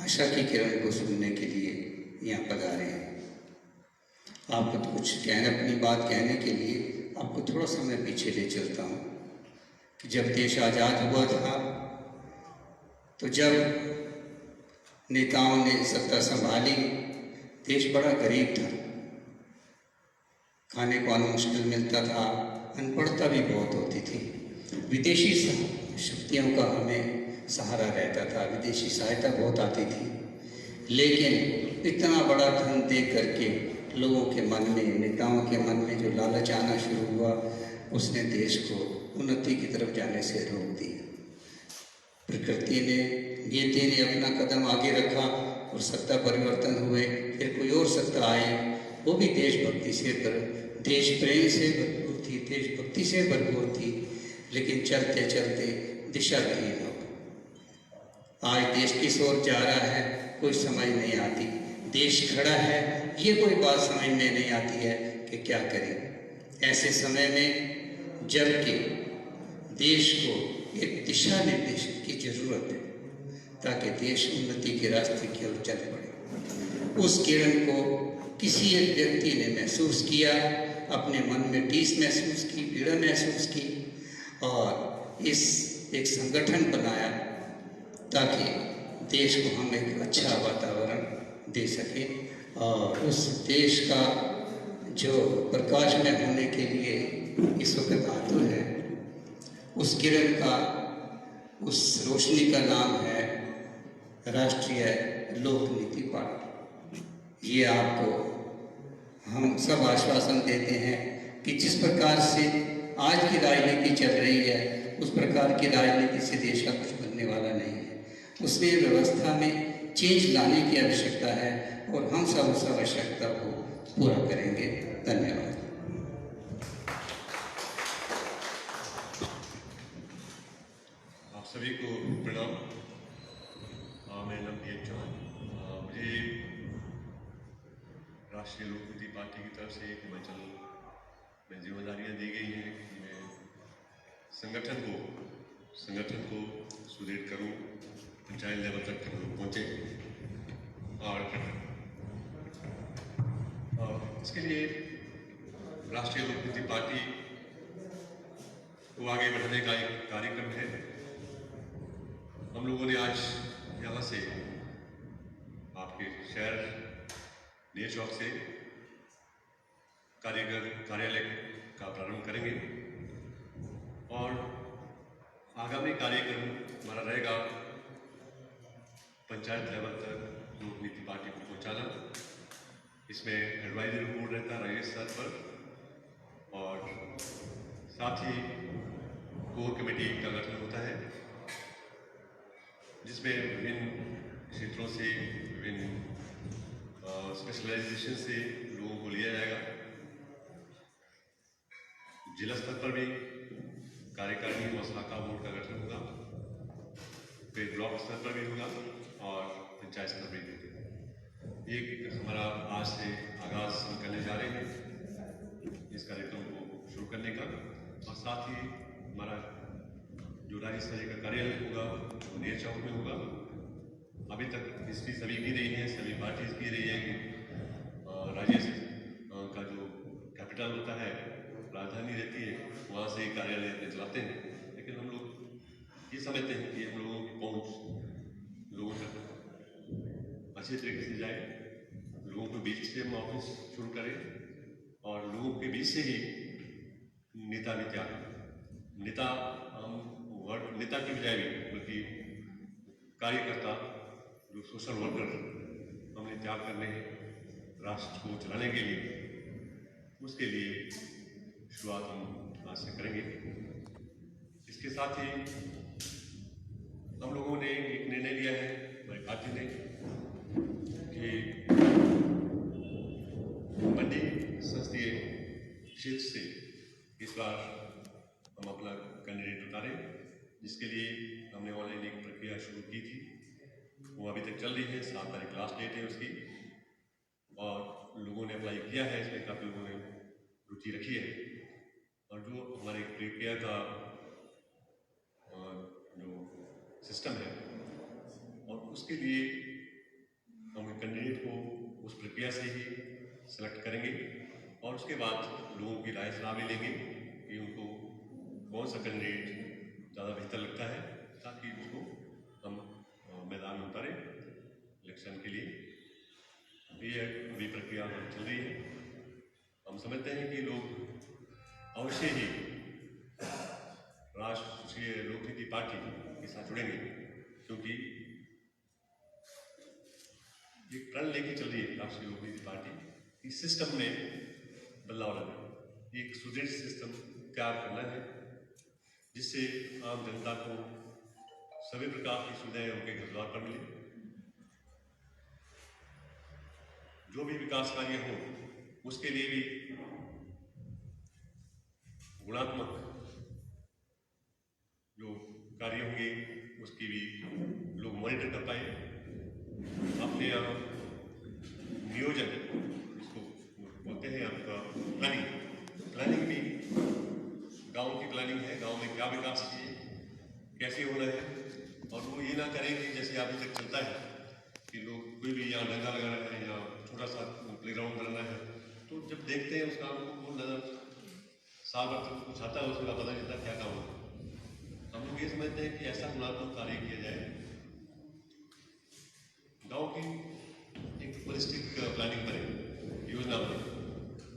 आशा की किरण को सुनने के लिए यहाँ पधारे हैं। आपको तो कुछ अपनी बात कहने के लिए आपको थोड़ा समय पीछे ले चलता हूँ कि जब देश आज़ाद हुआ था, तो जब नेताओं ने सत्ता संभाली, देश बड़ा गरीब था, खाने को अन्न मुश्किल मिलता था, अनपढ़ता भी बहुत होती थी। विदेशी शक्तियों का हमें सहारा रहता था, विदेशी सहायता बहुत आती थी, लेकिन इतना बड़ा धन दे करके लोगों के मन में, नेताओं के मन में जो लालच आना शुरू हुआ, उसने देश को उन्नति की तरफ जाने से रोक दिया। प्रकृति ने, नीति ने अपना कदम आगे रखा और सत्ता परिवर्तन हुए, फिर कोई और सत्ता आई, वो भी देशभक्ति से देश प्रेम से भरपूर थी, देशभक्ति से भरपूर थी, लेकिन चलते चलते दिशाहीन हो गई। आज देश किस ओर जा रहा है कोई समझ नहीं आती, देश खड़ा है ये कोई बात समझ में नहीं आती है कि क्या करें। ऐसे समय में जबकि देश को एक दिशा निर्देशन की जरूरत है ताकि देश उन्नति के रास्ते की ओर चल पड़े, उस किरण को किसी एक व्यक्ति ने महसूस किया, अपने मन में टीस महसूस की, पीड़ा महसूस की और इस एक संगठन बनाया ताकि देश को हम एक अच्छा वातावरण दे सके और उस देश का जो प्रकाशमय होने के लिए इस वक्त आतुर है, उस किरण का, उस रोशनी का नाम है राष्ट्रीय लोक नीति पार्टी। ये आपको हम सब आश्वासन देते हैं कि जिस प्रकार से आज की राजनीति चल रही है उस प्रकार की राजनीति से देश का कुछ बनने वाला नहीं है। उसमें व्यवस्था में चेंज लाने की आवश्यकता है और हम सब उस आवश्यकता को पूरा करेंगे। धन्यवाद। आप सभी को प्रणाम। मेरा नाम पी एच चौहान। मुझे राष्ट्रीय लोक नीति पार्टी की तरफ से हिमाचल में जिम्मेदारियां दी गई हैं कि मैं संगठन को सुदृढ़ करूं, पंचायत लेवल तक हम लोग पहुँचे और इसके लिए राष्ट्रीय लोक नीति पार्टी को आगे बढ़ाने का एक कार्यक्रम है। हम लोगों ने आज यहाँ से आपके शहर नेर चौक से कार्यालय का प्रारंभ करेंगे और आगामी कार्यक्रम हमारा रहेगा पंचायत लेवल तक लोक नीति पार्टी को पहुँचाना। इसमें एडवाइजरी बोर्ड रहता है राज्य स्तर पर और साथ ही कोर कमेटी का गठन होता है जिसमें विभिन्न क्षेत्रों से, विभिन्न स्पेशलाइजेशन से लोगों को लिया जाएगा। जिला स्तर पर भी कार्यकारिणी व शाखा बोर्ड का गठन होगा, फिर ब्लॉक स्तर पर भी होगा और पंचायत स्तर पर भी होगा। एक हमारा आज से आगाज हम करने जा रहे हैं इस कार्यक्रम को शुरू करने का और साथ ही हमारा जो राज्य स्तरीय का कार्यालय होगा वो नेर चौक में होगा। अभी तक इसकी सभी की रही है, सभी पार्टीज की रही है कि राज्य का जो कैपिटल होता है, राजधानी रहती है, वहाँ से ही कार्यालय अपने चलाते हैं। लेकिन हम लोग ये समझते हैं कि हम लोगों की पहुँच लोगों तक अच्छे तरीके से जाए, लोगों के बीच से हम ऑफिस शुरू करें और लोगों के बीच से ही नेता भी त्याग, नेता हम वर्ड नेता की बजाय भी बल्कि कार्यकर्ता जो सोशल वर्कर हमने त्याग करने हैं राष्ट्र को चलाने के लिए, उसके लिए शुरुआत हम आज से करेंगे। इसके साथ ही हम लोगों ने एक निर्णय लिया है हमारी पार्टी ने कि मंडी संसदीय क्षेत्र से इस बार हम अपना कैंडिडेट उतारें, जिसके लिए हमने ऑनलाइन एक प्रक्रिया शुरू की थी, वो अभी तक चल रही है। 7 तारीख लास्ट डेट है उसकी और लोगों ने अप्लाई किया है, इसमें काफ़ी लोगों ने रुचि रखी है और जो हमारे प्रक्रिया का जो सिस्टम है और उसके लिए हम कैंडिडेट को उस प्रक्रिया से ही सेलेक्ट करेंगे और उसके बाद लोगों की राय सलाह भी लेंगे कि उनको कौन सा कैंडिडेट ज़्यादा बेहतर लगता है ताकि उसको हम मैदान में उतारें इलेक्शन के लिए। ये अभी पूरी प्रक्रिया चल रही है। हम समझते हैं कि लोग अवश्य ही राष्ट्रीय लोकनीति पार्टी के साथ जुड़ेंगे, क्योंकि एक प्रण लेके चल रही है राष्ट्रीय लोकनीति पार्टी कि सिस्टम में बदलाव लाना, एक सुदृढ़ सिस्टम तैयार करना है जिससे आम जनता को सभी प्रकार की सुविधाएं उनके घर द्वार पर मिले। जो भी विकास कार्य हो उसके लिए भी गुणात्मक जो कार्य होंगे उसकी भी लोग मॉनिटर कर पाए। अपने यहाँ नियोजन, इसको बोलते हैं आपका प्लानिंग भी गांव की प्लानिंग है, गांव में क्या विकास चाहिए, कैसे होना है, और वो ये ना करें कि जैसे अभी तक चलता है कि लोग कोई भी यहाँ डंगा लगाना है या छोटा सा प्लेग्राउंड बनाना है, तो जब देखते हैं उस काम को वो नजर साल भर तक कुछ आता है, उसका पता नहीं चलता क्या काम होता है। हम लोग ये समझते हैं कि ऐसा गुणात्मक कार्य किया जाए, गांव की एक होलिस्टिक प्लानिंग बने, योजना बने,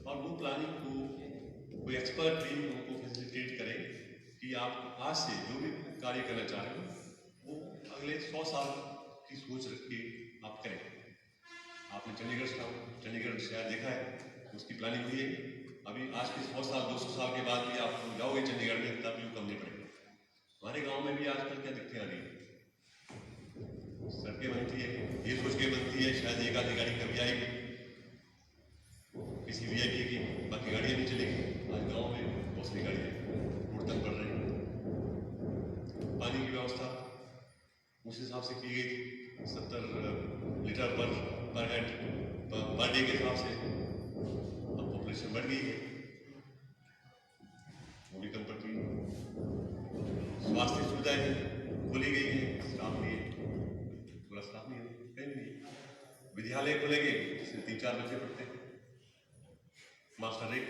और वो प्लानिंग को कोई एक्सपर्ट भी उनको फैसिलिटेट करे कि आप आज से जो भी कार्य करना चाह रहे हो वो अगले 100 साल की सोच रख के आप करें। आपने चंडीगढ़ शहर देखा है, उसकी प्लानिंग हुई है। अभी आज के 100 साल 200 साल के बाद भी आप जाओगे चंडीगढ़ में तब भी कम नहीं पड़ेगा। हमारे गांव में भी आजकल क्या दिखते आ रही है, सड़कें बनती है, ये सोच के बनती है शायद एक आधी गाड़ी कभी आएगी किसी VIP की, बाकी गाड़ियाँ नहीं चलेगी। आज गांव में बहुत सी गाड़ियाँ रोड तक बढ़ रही हैं। पानी की व्यवस्था उस हिसाब से की गई थी, 70 लीटर पर हेड पर डे के हिसाब से। अब पॉपुलेशन बढ़ गई है, वो भी कम पड़ती है। स्वास्थ्य सुविधाएं खोली गई है, स्टाफ नहीं है, पूरा स्टाफ नहीं है, कहीं नहीं। विद्यालय खोलेंगे जिसमें 3-4 बच्चे पढ़ते हैं, मास्टर एक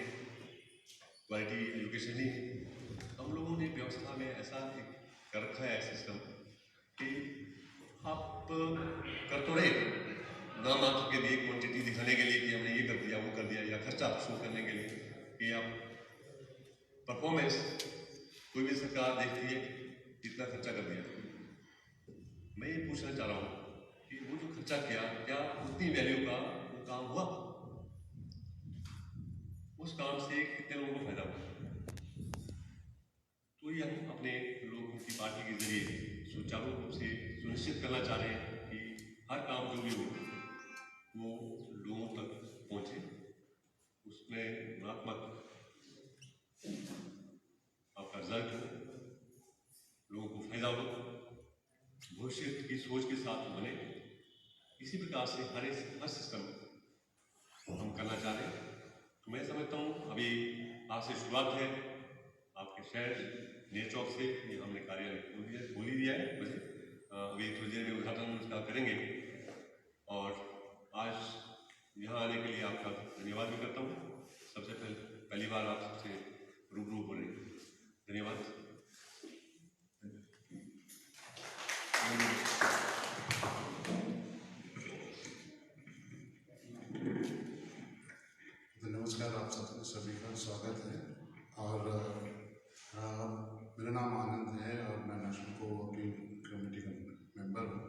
क्वालिटी एजुकेशन ही है। हम लोगों ने व्यवस्था में ऐसा एक कर रखा है सिस्टम कि आप कर तो रहे नाम मात्र के लिए, क्वांटिटी दिखाने के लिए कि हमने ये कर दिया वो कर दिया, या खर्चा शो करने के लिए कि आप परफॉर्मेंस, कोई भी सरकार देखती है इतना खर्चा कर दिया। मैं ये पूछना चाह रहा हूँ कि वो जो खर्चा किया, क्या उतनी वैल्यू का वो काम हुआ? उस काम से कितने लोगों को फायदा हुआ? तो ये हम अपने लोकनीति पार्टी के जरिए सुचारू रूप से सुनिश्चित करना चाह रहे हैं कि हर काम जो भी हो वो लोगों तक पहुंचे, उसमें गुणात्मक आपका रिजल्ट हो, लोगों को फायदा हो, भविष्य की सोच के साथ बने। इसी प्रकार से हर सिस्टम हम करना चाह रहे हैं। तो मैं समझता हूँ अभी आज से शुरुआत है आपके शहर नेर चौक से, ये हमने कार्यालय खोल ही दिया है मुझे, अभी थोड़ी देर में उद्घाटन उसका करेंगे। और आज यहाँ आने के लिए आपका धन्यवाद भी करता हूँ। सबसे पहली बार आप सबसे रूबरू हो रहे हैं, धन्यवाद। नमस्कार, आप सभी का स्वागत है। और मेरा नाम आनंद है और मैं नेशनल कोऑर्डिनेटिंग कमेटी का मेंबर हूँ।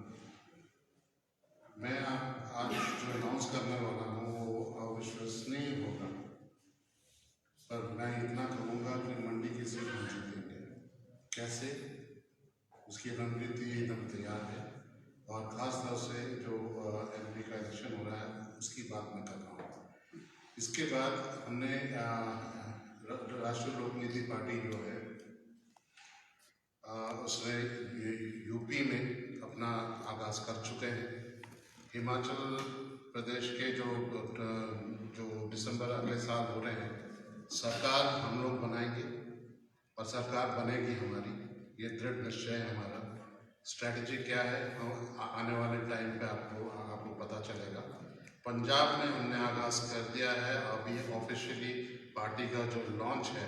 मैं आज जो अनाउंस करने वाला हूँ वो अविश्वसनीय होगा, पर मैं इतना कहूँगा कि मंडी की सीट हम जीतेंगे। कैसे, उसकी रणनीति एकदम तैयार है। और ख़ास तौर से जो MP का इलेक्शन हो रहा है उसकी बात मैं कर रहा हूँ। इसके बाद हमने राष्ट्रीय लोकनीति पार्टी जो है उसने UP में अपना आगाज़ कर चुके हैं। हिमाचल प्रदेश के जो दिसंबर अगले साल हो रहे हैं, सरकार हम लोग बनाएंगे और सरकार बनेगी हमारी, ये दृढ़ निश्चय है हमारा। स्ट्रैटेजी क्या है आने वाले टाइम पे आपको पता चलेगा। पंजाब में हमने आगाज़ कर दिया है, अभी ऑफिशियली पार्टी का जो लॉन्च है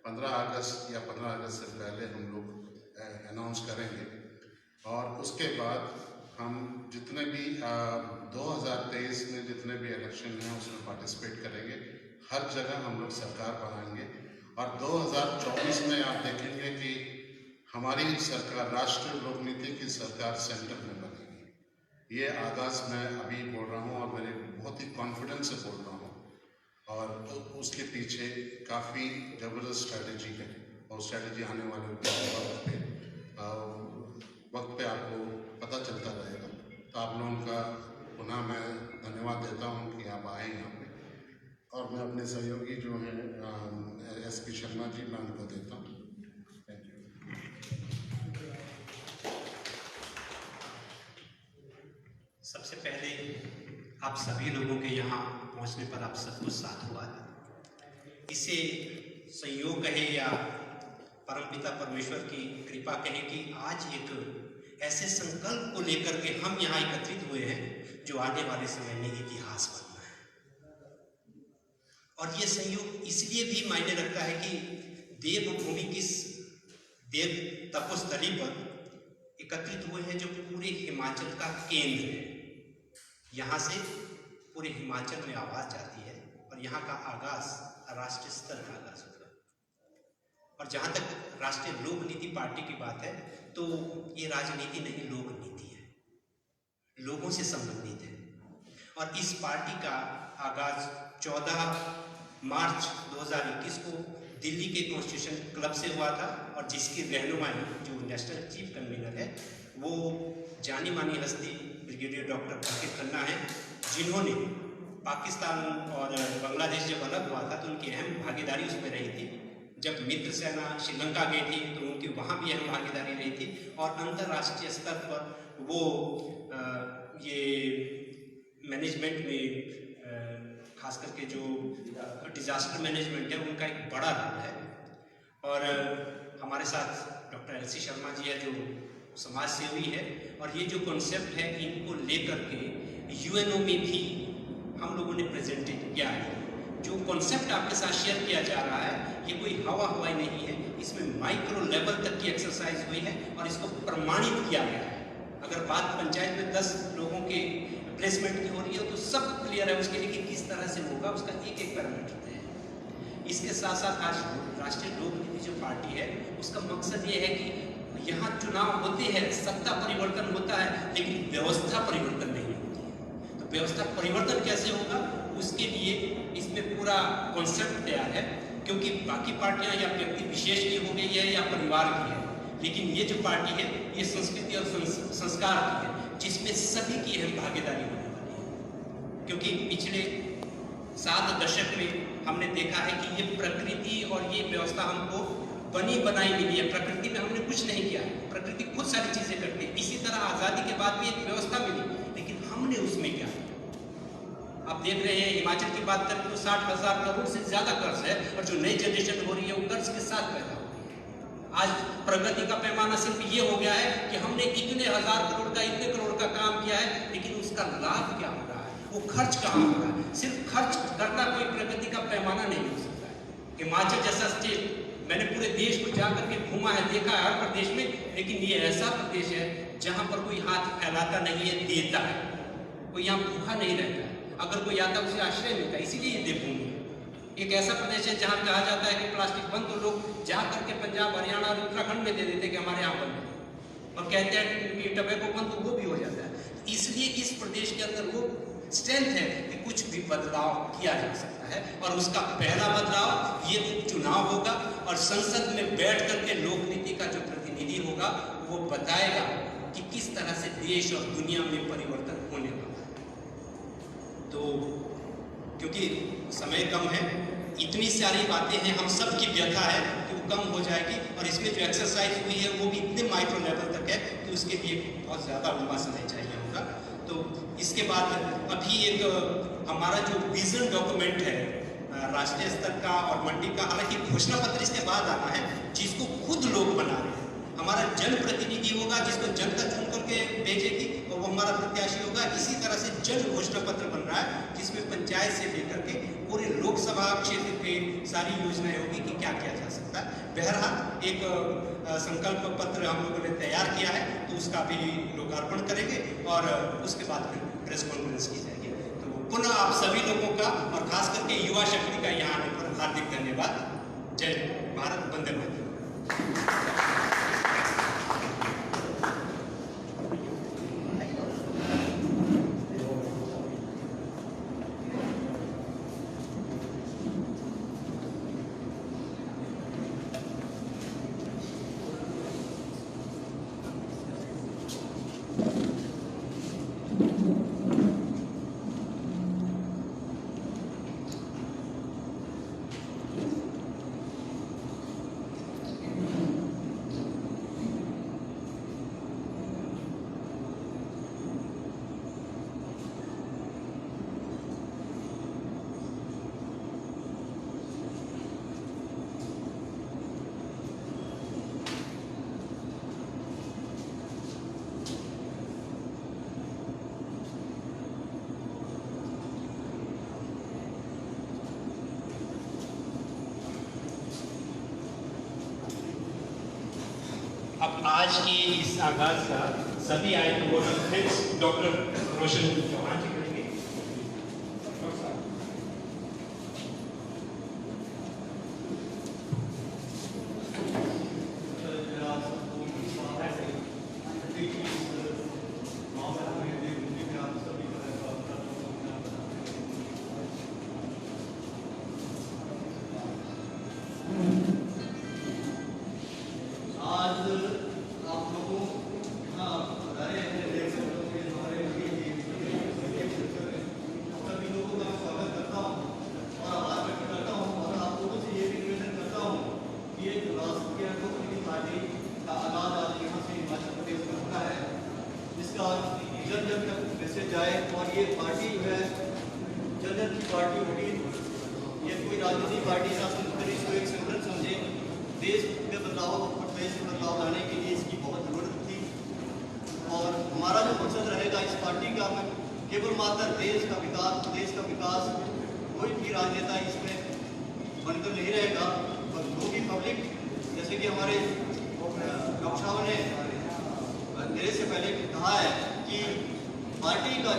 15 अगस्त या 15 अगस्त से पहले हम लोग अनाउंस करेंगे। और उसके बाद हम जितने भी 2023 में जितने भी इलेक्शन हैं उसमें पार्टिसिपेट करेंगे। हर जगह हम लोग सरकार बनाएंगे और 2024 में आप देखेंगे कि हमारी सरकार राष्ट्रीय लोक नीति की सरकार सेंटर में बनेगी। ये आगाज़ मैं अभी बोल रहा हूँ और मेरे बहुत ही कॉन्फिडेंस से बोल रहा हूँ और तो उसके पीछे काफ़ी ज़बरदस्त स्ट्रैटेजी है और स्ट्रैटेजी आने वाले वक्त पे आपको पता चलता रहेगा। तो आप लोगों का पुनः मैं धन्यवाद देता हूँ कि आप आए यहाँ पे और मैं अपने सहयोगी जो हैं SP शर्मा जी, मैं उनको देता हूँ। Thank you. सबसे पहले आप सभी लोगों के यहाँ पहुँचने पर आप सब कुछ साथ हुआ है। इसे संयोग कहे या परमपिता परमेश्वर की कृपा कहे कि आज एक ऐसे संकल्प को लेकर के हम यहाँ एकत्रित हुए हैं जो आने वाले समय में इतिहास बनना है। और ये संयोग इसलिए भी मायने रखता है कि देवभूमि की देव तपोस्थली पर एकत्रित हुए हैं जो पूरे हिमाचल का केंद्र है। यहाँ से पूरे हिमाचल में आवाज़ जाती है और यहाँ का आगाज़ राष्ट्रीय स्तर का आगाज़ होगा। और जहाँ तक राष्ट्रीय लोक नीति पार्टी की बात है तो ये राजनीति नहीं, लोक नीति है, लोगों से संबंधित है। और इस पार्टी का आगाज़ 14 मार्च 2021 को दिल्ली के कॉन्स्टिट्यूशन क्लब से हुआ था और जिसकी रहनुमाई जो नेशनल चीफ कन्वीनर है वो जानी मानी हस्ती ब्रिगेडियर डॉक्टर काकिर खन्ना है, जिन्होंने पाकिस्तान और बांग्लादेश जब अलग हुआ था तो उनकी अहम भागीदारी उसमें रही थी। जब मित्र सेना श्रीलंका गई थी तो उनकी वहाँ भी अहम भागीदारी रही थी और अंतर्राष्ट्रीय स्तर पर वो ये मैनेजमेंट में खास करके जो डिजास्टर मैनेजमेंट है उनका एक बड़ा रोल है। और हमारे साथ डॉक्टर LC शर्मा जी है जो समाज सेवी है और ये जो कॉन्सेप्ट है इनको लेकर के UNO में भी हम लोगों ने प्रेजेंटेड किया है। जो कॉन्सेप्ट आपके साथ शेयर किया जा रहा है ये कोई हवाई नहीं है, इसमें माइक्रो लेवल तक की एक्सरसाइज हुई है और इसको प्रमाणित किया गया है। अगर बात पंचायत में 10 लोगों के प्लेसमेंट की हो रही है तो सब क्लियर है उसके लिए कि किस तरह से होगा, उसका एक एक पैरामीटर है। इसके साथ साथ आज राष्ट्रीय लोक नीति जो पार्टी है उसका मकसद ये है कि यहाँ चुनाव होते हैं, सत्ता परिवर्तन होता है लेकिन व्यवस्था परिवर्तन नहीं होती है। तो व्यवस्था परिवर्तन कैसे होगा उसके लिए इसमें पूरा कॉन्सेप्ट तैयार है, क्योंकि बाकी पार्टियां या व्यक्ति विशेष की हो गई है या परिवार की है, लेकिन ये जो पार्टी है ये संस्कृति और संस्कार की है जिसमें सभी की अहम भागीदारी होने वाली है। क्योंकि पिछले 7 दशक में हमने देखा है कि ये प्रकृति और ये व्यवस्था हमको बनी बनाई मिली है। प्रकृति में हमने कुछ नहीं किया, प्रकृति खुद सारी चीजें करती है। इसी तरह आज़ादी के बाद भी एक व्यवस्था मिली, लेकिन हमने उसमें क्या किया? आप देख रहे हैं हिमाचल की बात करें तो 60,000 करोड़ से ज्यादा कर्ज है और जो नई जनरेशन हो रही है वो कर्ज के साथ पैदा हो रही है। आज प्रगति का पैमाना सिर्फ ये हो गया है कि हमने इतने हजार करोड़ का, इतने करोड़ का काम किया है, लेकिन उसका लाभ क्या हो रहा है, वो खर्च कहाँ हो रहा है? सिर्फ खर्च करना कोई प्रगति का पैमाना नहीं हो सकता है। हिमाचल जैसा स्टेट मैंने पूरे देश को जाकर के घूमा है, देखा है हर प्रदेश में, लेकिन ये ऐसा प्रदेश है जहाँ पर कोई हाथ फैलाता नहीं है, देता है। कोई यहाँ भूखा नहीं रहता है, अगर कोई आता है उसे आश्रय मिलता है, इसीलिए ये देवभूमि है। एक ऐसा प्रदेश है जहाँ कहा जाता है कि प्लास्टिक बंद, तो लोग जा करके पंजाब, हरियाणा और उत्तराखंड में दे देते कि हमारे यहाँ बंद है, और कहते हैं कि टबैको बंद, तो वो भी हो जाता है। इसलिए इस प्रदेश के अंदर वो स्ट्रेंथ है कि कुछ भी बदलाव किया जा सकता है और उसका पहला बदलाव ये उपचुनाव होगा और संसद में बैठ करके लोक नीति का जो प्रतिनिधि होगा वो बताएगा कि किस तरह से देश और दुनिया में परिवर्तन होने वाला है। तो क्योंकि समय कम है, इतनी सारी बातें हैं, हम सब की व्यथा है कि वो कम हो जाएगी और इसमें जो एक्सरसाइज हुई है वो भी इतने माइक्रो लेवल तक है कि उसके लिए बहुत ज़्यादा लंबा समय चाहिए होगा। तो इसके बाद अभी एक हमारा जो विजन डॉक्यूमेंट है राष्ट्रीय स्तर का और मंडी का, हालांकि घोषणा पत्र इसके बाद आना है जिसको खुद लोग बना रहे हैं। हमारा जनप्रतिनिधि होगा जिसको जनता चुन करके भेजेगी और वो हमारा प्रत्याशी होगा। इसी तरह से जन घोषणा पत्र बन रहा है जिसमें पंचायत से लेकर के पूरे लोकसभा क्षेत्र पे सारी योजनाएं होगी कि क्या किया जा सकता है। बहरहाल एक संकल्प पत्र हम लोगों ने तैयार किया है, तो उसका भी लोग लोकार्पण करेंगे और उसके बाद फिर प्रेस कॉन्फ्रेंस की जाएगी। तो पुनः आप सभी लोगों का और खास करके युवा शक्ति का यहाँ आने पर हार्दिक धन्यवाद। जय भारत, वंदे मातरम। अब आज के इस आगाज का सभी आए तो वो डॉक्टर रोशन चौहान जी करेंगे। जन जन तक मैसेज जाए और ये पार्टी जो है जन जन की पार्टी होगी, ये कोई राजनीतिक पार्टी शासन करे, इसको एक संगठन समझे। देश में बदलाव और देश में बदलाव लाने के लिए इसकी बहुत जरूरत थी और हमारा जो मकसद रहेगा इस पार्टी का केवल मात्र देश का विकास, कोई भी राजनेता इसमें बनकर नहीं रहेगा, पर जो भी पब्लिक, जैसे कि हमारे डॉक्टर साहब ने मेरे से पहले कहा है कि पार्टी का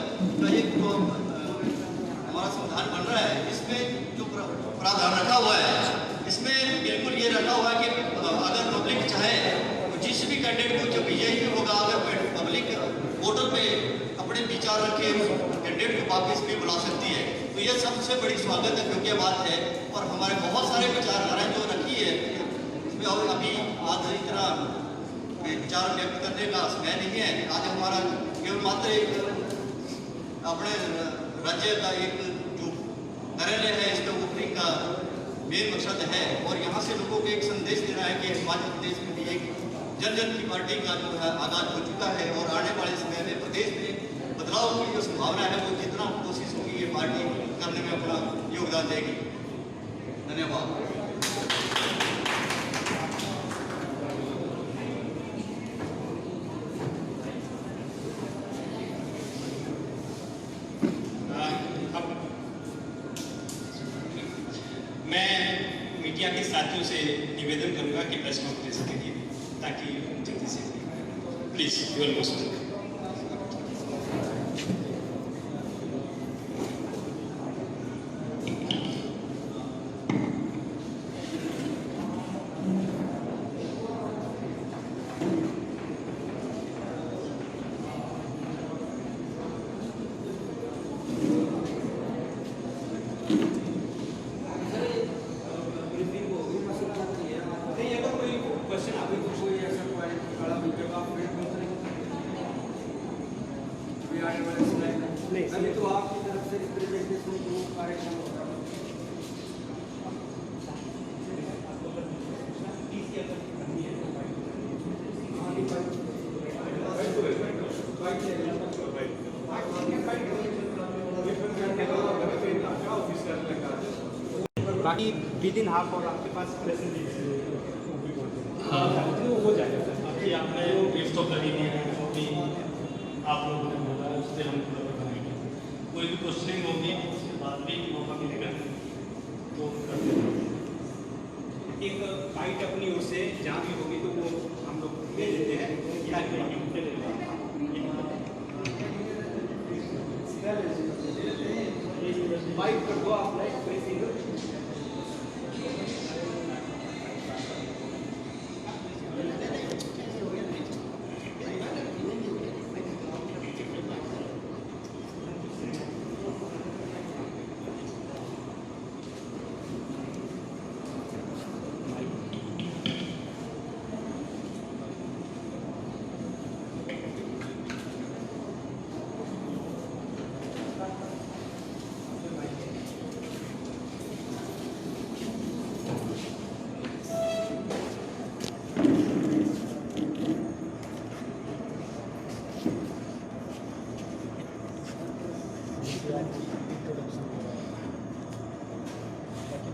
एक जो हमारा संविधान बन रहा है, इसमें जो प्रावधान रखा हुआ है, इसमें बिल्कुल ये रखा हुआ है कि अगर पब्लिक चाहे तो जिस भी कैंडिडेट को, जो विजयी भी होगा, अगर पब्लिक वोटर पे अपने विचार रखे कैंडिडेट को वापस भी बुला सकती है। तो ये सबसे बड़ी स्वागत है, योग्य बात है। और हमारे बहुत सारे विचारधाराएं जो रखी है इसमें, और अभी आज इतना विचार व्यक्त करने का समय नहीं है। आज हमारा केवल मात्र एक अपने राज्य का एक जो कार्यालय है, इसका ओपनिंग का मेन मकसद है और यहाँ से लोगों को एक संदेश देना है कि हिमाचल प्रदेश में भी एक जन जन की पार्टी का जो है आगाज हो चुका है और आने वाले समय में प्रदेश में बदलाव की जो संभावना है वो जितना कोशिश होगी ये पार्टी करने में अपना योगदान देगी। धन्यवाद। मैं मीडिया के साथियों से निवेदन करूंगा कि प्रेस कॉन्फ्रेंस के लिए, ताकि जल्दी से please you are most welcome. नहीं तो आपकी तरफ से रिप्रेजेंटेशन जो कार्यक्रम होगा बाकी विद इन हाफ और आपके पास हो जाएगा सर। अभी आपने गिफ्ट तो कर ही दिया है, जो भी आप लोगों ने बोला है उससे हम पूरा बताएंगे। कोई भी क्वेश्चनिंग होगी उसके बाद भी मौका मिलेगा तो कर देंगे। एक फाइट अपनी ओर से जहाँ भी होगी तो वो हम लोग दे देते हैं। माइक कर दो आप लाइक कोई सिंगर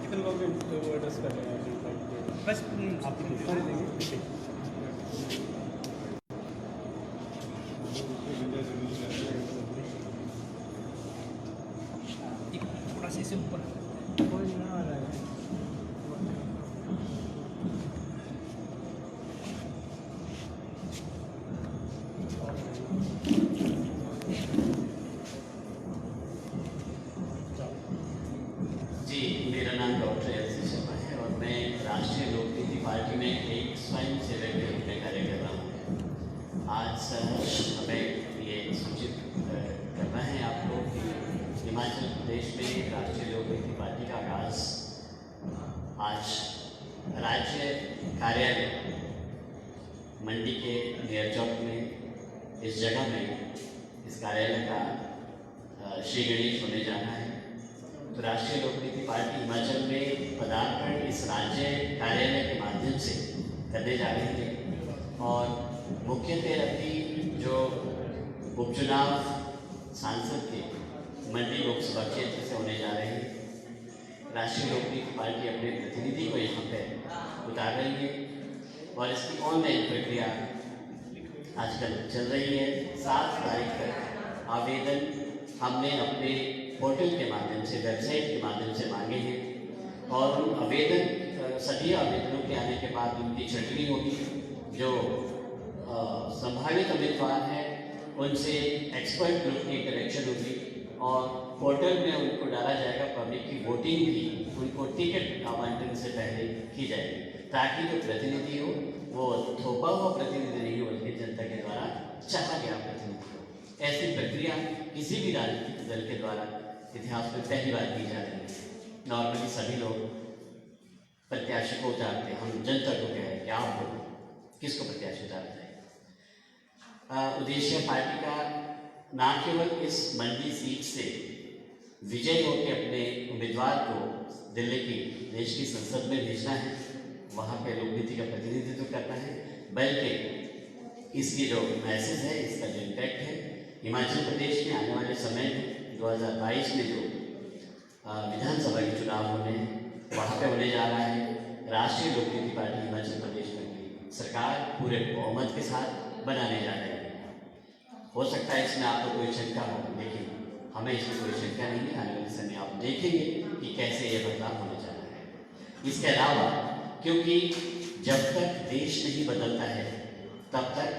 कितने लोग एड्रेस कर रहे हैं बस आप कर देंगे। थोड़ा सा इसे ऊपर कोई ना आ रहा है। जी, मेरा नाम डॉक्टर एल.सी. शर्मा है और मैं राष्ट्रीय लोकनीति पार्टी में एक स्वयं सेवक के रूप में कार्य कर रहा हूँ। आज हमें ये सूचित करना है आपको कि हिमाचल प्रदेश में राष्ट्रीय लोकनीति पार्टी का आगाज़ आज राज्य कार्यालय मंडी के नियर चौक में इस जगह में इस कार्यालय का श्री गणेश होने जाना है। तो राष्ट्रीय लोकनीति पार्टी हिमाचल में पदार्पण इस राज्य कार्यालय के माध्यम से करने जा रही है और मुख्यतः अपनी जो उपचुनाव सांसद के मंडी लोकसभा क्षेत्र से होने जा रहे हैं। राष्ट्रीय लोकनीति पार्टी अपने प्रतिनिधि को यहाँ पे उतार रही है और इसकी ऑनलाइन प्रक्रिया आजकल चल रही है। 7 तारीख तक आवेदन हमने अपने पोर्टल के माध्यम से, वेबसाइट के माध्यम से मांगे हैं और उन सभी आवेदनों के आने के बाद उनकी छंटनी होगी। जो संभावित उम्मीदवार हैं उनसे एक्सपर्ट ग्रुप की कलेक्शन होगी और पोर्टल में उनको डाला जाएगा। पब्लिक की वोटिंग भी उनको टिकट आवंटन से पहले की जाएगी ताकि जो प्रतिनिधि हो वो थोपा हुआ प्रतिनिधि नहीं हो बल्कि जनता के द्वारा चाहा गया प्रतिनिधि हो। ऐसी प्रक्रिया किसी भी राजनीतिक दल के द्वारा इतिहास में पहली बार की जा रही है। नॉर्मली सभी लोग प्रत्याशी को उतारते हैं, हम जनता को कह रहे हैं कि आप लोग किसको प्रत्याशी उतारते हैं। उद्देश्य पार्टी का न केवल इस मंडी सीट से विजय होकर अपने उम्मीदवार को दिल्ली की देश की संसद में भेजना है, वहाँ पे लोकनीति का प्रतिनिधित्व करना है, बल्कि इसकी जो मैसेज है, इसका जो इम्पैक्ट है हिमाचल प्रदेश में आने वाले समय में 2022 में जो विधानसभा के चुनाव होने वहाँ पे होने जा रहा है। राष्ट्रीय लोकनीति पार्टी हिमाचल प्रदेश में सरकार पूरे बहुमत के साथ बनाने जा रही है। हो सकता है इसमें आपको कोई शंका हो, लेकिन हमें इसमें कोई शंका नहीं है। आने वाले समय आप देखेंगे कि कैसे ये बदलाव होने जा रहा है। इसके अलावा क्योंकि जब तक देश नहीं बदलता है तब तक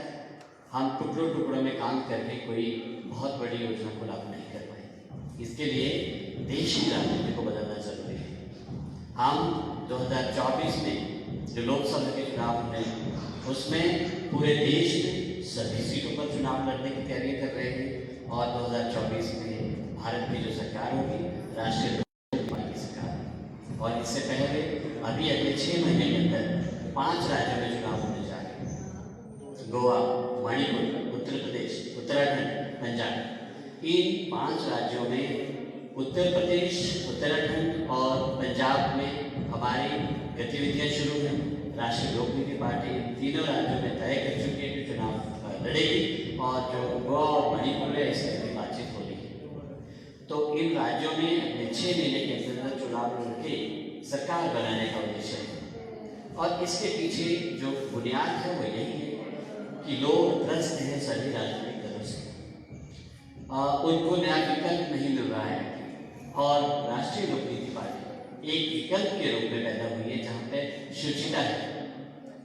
हम टुकड़ों टुकड़ों में काम करके कोई बहुत बड़ी योजना को लागू नहीं कर पाएंगे। इसके लिए देश की राजनीति को बदलना जरूरी है। हम 2024 में जो लोकसभा के चुनाव होने उसमें पूरे देश में सभी सीटों पर चुनाव लड़ने की तैयारी कर रहे हैं और 2024 में भारत की जो सरकार होगी राष्ट्रीय लोकनीति पार्टी की सरकार। और इससे पहले अभी अगले 6 महीने के अंदर 5 राज्यों में चुनाव होने जा रहे हैं। गोवा, मणिपुर, उत्तर प्रदेश, उत्तराखंड, पंजाब। इन 5 राज्यों में उत्तर प्रदेश, उत्तराखंड और पंजाब में हमारी गतिविधियां शुरू हैं। राष्ट्रीय लोकनीति पार्टी इन तीनों राज्यों में तय कर चुकी है कि चुनाव लड़ेगी और जो गोवा और मणिपुर है इससे भी बातचीत हो रही है। तो इन राज्यों में अगले 6 महीने के अंदर चुनाव लड़के सरकार बनाने का उद्देश्य है और इसके पीछे जो बुनियाद है वो यही है कि लोग त्रस्त हैं सभी राजनीतिक दलों से, उनको नया विकल्प नहीं मिल रहा है और राष्ट्रीय लोकनीति पार्टी एक विकल्प के रूप में पैदा हुई है जहाँ पे शुचिता है,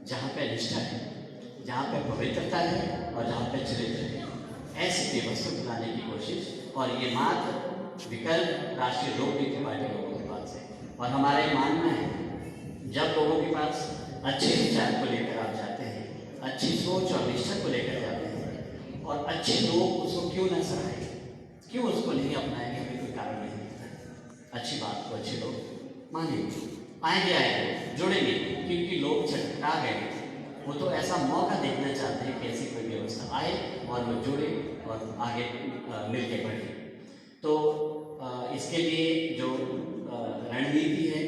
जहाँ पे निष्ठा है, जहाँ पे पवित्रता है और जहाँ पे चरित्र है। ऐसी व्यवस्था बनाने की कोशिश और ये मात्र विकल्प राष्ट्रीय लोक नीति पार्टी लोगों के पास है। और हमारा ये मानना है, जब लोगों के पास अच्छे विचार को लेकर आप जाते हैं, अच्छी सोच और निष्ठा को लेकर जाते हैं और अच्छे लोग उसको क्यों न सराहें, क्यों उसको नहीं अपनाएंगे, हमें कोई कारण नहीं दिखता है। अच्छी बात को अच्छे लोग मानेंगे, आएंगे जुड़ेंगे, क्योंकि लोग छटपटा गए, वो तो ऐसा मौका देखना चाहते हैं कि ऐसी कोई व्यवस्था आए और वो जुड़े और आगे मिल के बढ़े। तो इसके लिए जो रणनीति है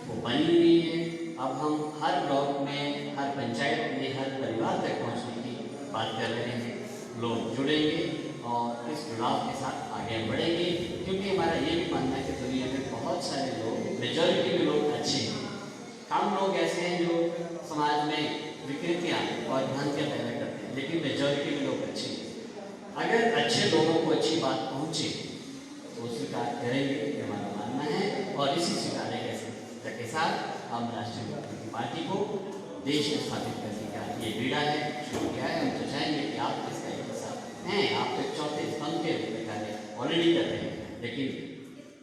वो बनी हुई है। अब हम हर ब्लॉक में, हर पंचायत में, हर परिवार तक पहुंचने की बात कर रहे हैं। लोग जुड़ेंगे और इस जुड़ाव के साथ आगे हम बढ़ेंगे, क्योंकि हमारा ये भी मानना है कि दुनिया में बहुत सारे लोग, मेजॉरिटी में लोग अच्छे हैं। कम लोग ऐसे हैं जो समाज में विकृतियाँ और भ्रांतियाँ पैदा करते हैं, लेकिन मेजॉरिटी में लोग अच्छे हैं। अगर अच्छे लोगों को अच्छी बात पहुँचे तो स्वीकार करेंगे, ये हमारा मानना है। और इसी स्वीकार के साथ हम राष्ट्रीय लोक नीति पार्टी को देश में स्थापित करने का ये बीड़ा है, शुरू किया है। हम तो चाहेंगे कि आप इसका एक हिस्सा हैं, आप तो चौथे स्तंभ के रूप में कार्य ऑलरेडी कर रहे हैं, लेकिन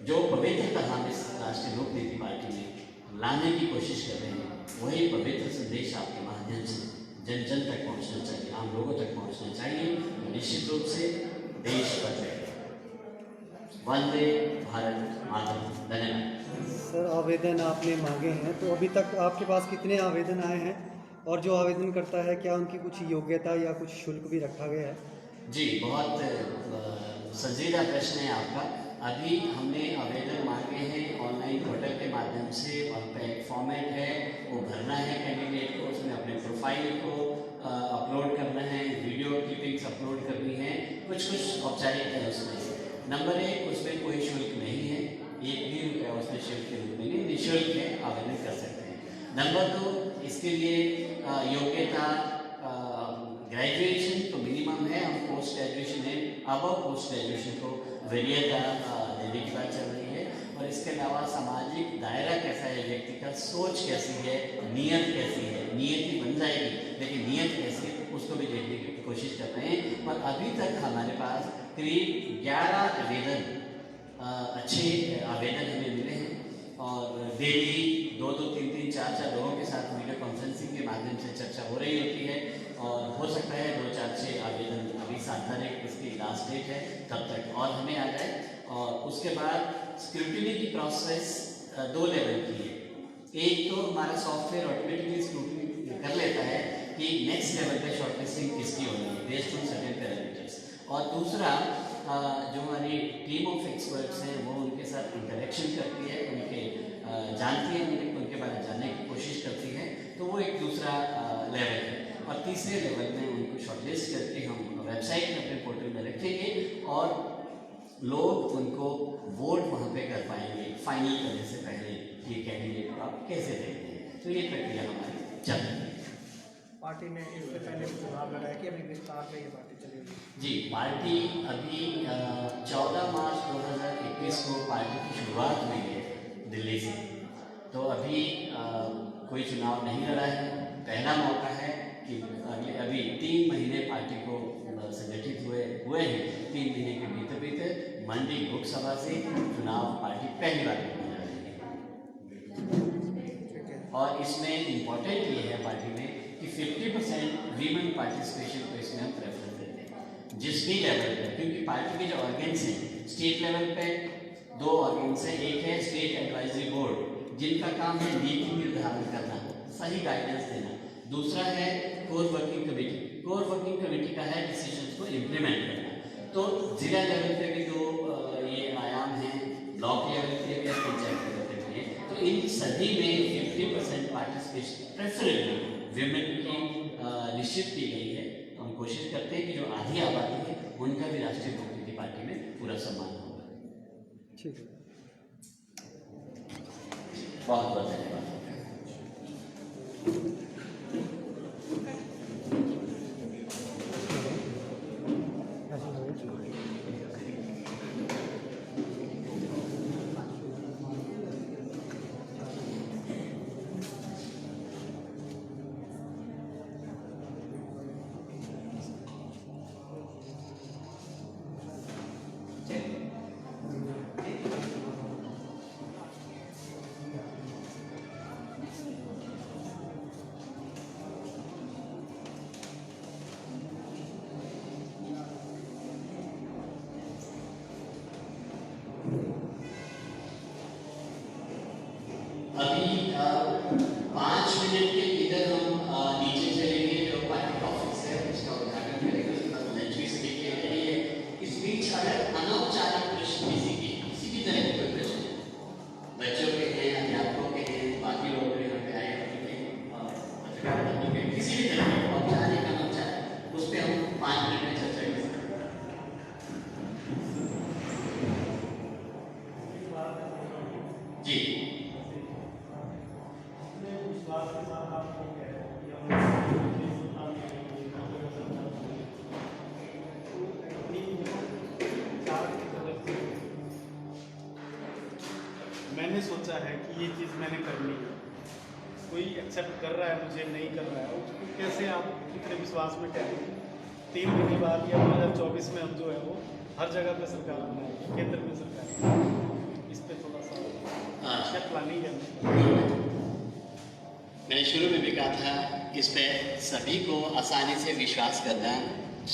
जो पवित्रता हम इस राष्ट्रीय लोक नीति पार्टी में लाने की कोशिश कर रहे हैं, वही पवित्र संदेश आपके माध्यम से जन जन तक पहुँचना चाहिए, आम लोगों तक पहुँचना चाहिए। निश्चित रूप से देश बदलेगा। वंदे भारत मातरम। धन्यवाद। सर, आवेदन आपने मांगे हैं, तो अभी तक आपके पास कितने आवेदन आए हैं, और जो आवेदन करता है क्या उनकी कुछ योग्यता या कुछ शुल्क भी रखा गया है? जी, बहुत संजीदा प्रश्न है आपका। अभी हमने आवेदन मांगे हैं ऑनलाइन पोर्टल के माध्यम से। वहाँ पे एक फॉर्मेट है, वो भरना है कैंडिडेट को, उसमें अपने प्रोफाइल को अपलोड करना है, वीडियो क्लिपिंग्स अपलोड करनी है, कुछ औपचारिकता है उसमें। नंबर 1, उसमें कोई शुल्क नहीं है, 1 भी रुपया उसमें शुल्क के रूप में नहीं, निःशुल्क है, आवेदन कर सकते हैं। नंबर 2, इसके लिए योग्यता ग्रेजुएशन तो मिनिमम है, हम पोस्ट ग्रेजुएशन है, अब पोस्ट ग्रेजुएशन को वरीयता देने की बात चल रही है। और इसके अलावा सामाजिक दायरा कैसा है, व्यक्ति का सोच कैसी है, नीयत कैसी है, नीयत ही बन जाएगी, लेकिन नीयत कैसी है उसको भी देखने की कोशिश कर रहे हैं। और अभी तक हमारे पास करीब 11 आवेदन, अच्छे आवेदन हमें मिले हैं और डेली 2-2, 3-3, 4-4 लोगों के साथ वीडियो कॉन्फ्रेंसिंग के माध्यम से चर्चा हो रही होती है। और हो सकता है 2-4-6 आवेदन, अभी 7 तारीख इसकी लास्ट डेट है, तब तक और हमें आ जाए। और उसके बाद स्क्रूटिनी की प्रोसेस 2 लेवल की है। एक तो हमारा सॉफ्टवेयर ऑटोमेटिकली स्क्रूटिनी कर लेता है कि नेक्स्ट लेवल पे शॉर्टलिस्टिंग किसकी होनी है बेस्ड ऑन सर्टेन पैरामीटर्स। और दूसरा, जो हमारी टीम ऑफ एक्सपर्ट्स हैं वो उनके साथ इंटरेक्शन करती है, उनके जानती है, उनके बारे में जानने की कोशिश करती है, तो वो एक दूसरा लेवल है। और तीसरे लेवल में उनको शॉर्टलिस्ट करके हम वेबसाइट में अपने पोर्टल में रखेंगे और लोग उनको वोट वहाँ पे कर पाएंगे फाइनल करने से पहले कि कैंडिडेट को आप कैसे देखते हैं। तो ये प्रक्रिया हमारी चल रही है। पार्टी ने इससे पहले चुनाव लड़ाया कि अभी विस्तार में ये पार्टी चलेगी? जी, पार्टी अभी 14 मार्च 2021 को पार्टी की शुरुआत हुई है दिल्ली से। तो अभी कोई चुनाव नहीं लड़ा है, पहला मौका है कि अभी 3 महीने पार्टी को संगठित हुए हैं। 3 महीने के बीते मंडी लोकसभा से चुनाव पार्टी पहली बार लड़ने जा रही है। और इसमें इम्पोर्टेंट ये है पार्टी में कि 50% वीमेन पार्टिसिपेशन को इसमें हम प्रेफरेंस देते हैं जिस भी लेवल पे, क्योंकि पार्टी के जो ऑर्गेन्स हैं स्टेट लेवल पे 2 ऑर्गेन्स हैं। एक है स्टेट एडवाइजरी बोर्ड जिनका काम है नीति निर्धारण करना, सही गाइडेंस देना। दूसरा है core working committee. Core working committee का है डिसीजंस को इम्प्लीमेंट करना। तो जिला लेवल पे भी 2 ये आयाम हैं, ब्लॉक लेवल पे भी, पंचायत लेवल पे भी है। तो इन सभी में 50% पार्टिसिपेशन प्रेफरेबली विमेन की निश्चित की गई है। तो हम कोशिश करते हैं कि जो आधी आबादी है उनका भी राष्ट्रीय लोक नीति पार्टी में पूरा सम्मान होगा। ठीक है, बहुत बहुत धन्यवाद। अभी 5 मिनट के इधर हम नीचे चलेंगे, जो पार्टी ऑफिस है उसका उद्घाटन करेंगे, उसके बाद लंच भी सभी के लिए। इस बीच अगर अनौपचारिक प्रश्न किसी भी तरह के कोई प्रश्न बच्चों के हैं, अध्यापकों के हैं, बाकी लोग भी यहाँ पे आए हैं, किसी भी तरह के औपचारिक अनौपचारिक, उस पर हम 5 मिनट में चर्चा कर सकते हैं। जी मैंने सोचा है कि ये चीज़ मैंने करनी है, कोई एक्सेप्ट कर रहा है मुझे, नहीं कर रहा है, उसको कैसे आप कितने विश्वास में करेंगे? 3 महीने बाद या 2024 में हम जो है वो हर जगह पे सरकार बनाएगी, केंद्र में सरकार, इस पर थोड़ा सा क्या प्लानिंग है? मैंने शुरू में भी कहा था, इस पर सभी को आसानी से विश्वास करना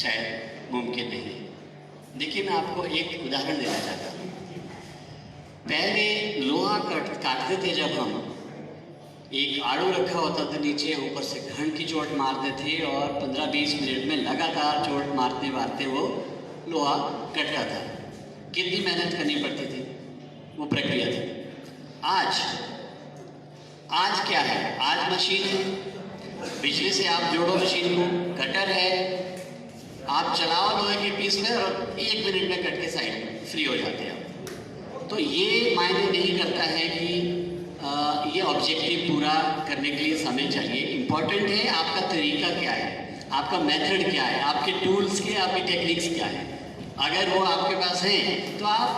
शायद मुमकिन नहीं है। देखिए, मैं आपको एक उदाहरण देना चाहता हूँ। पहले लोहा काटते थे, जब हम एक आड़ू रखा होता था नीचे, ऊपर से घन की चोट मारते थे और 15-20 मिनट में लगातार चोट मारते मारते वो लोहा कटता था। कितनी मेहनत करनी पड़ती थी, वो प्रक्रिया थी। आज क्या है? आज मशीन है, बिजली से आप जोड़ो मशीन को, कटर है, आप चलाओ लोहे के पीस में और 1 मिनट में कट के साइड में फ्री हो जाते हैं आप। तो ये मायने नहीं करता है कि ये ऑब्जेक्टिव पूरा करने के लिए समय चाहिए। इम्पॉर्टेंट है आपका तरीका क्या है, आपका मेथड क्या है, आपके टूल्स के, आपकी टेक्निक्स क्या है। अगर वो आपके पास हैं तो आप,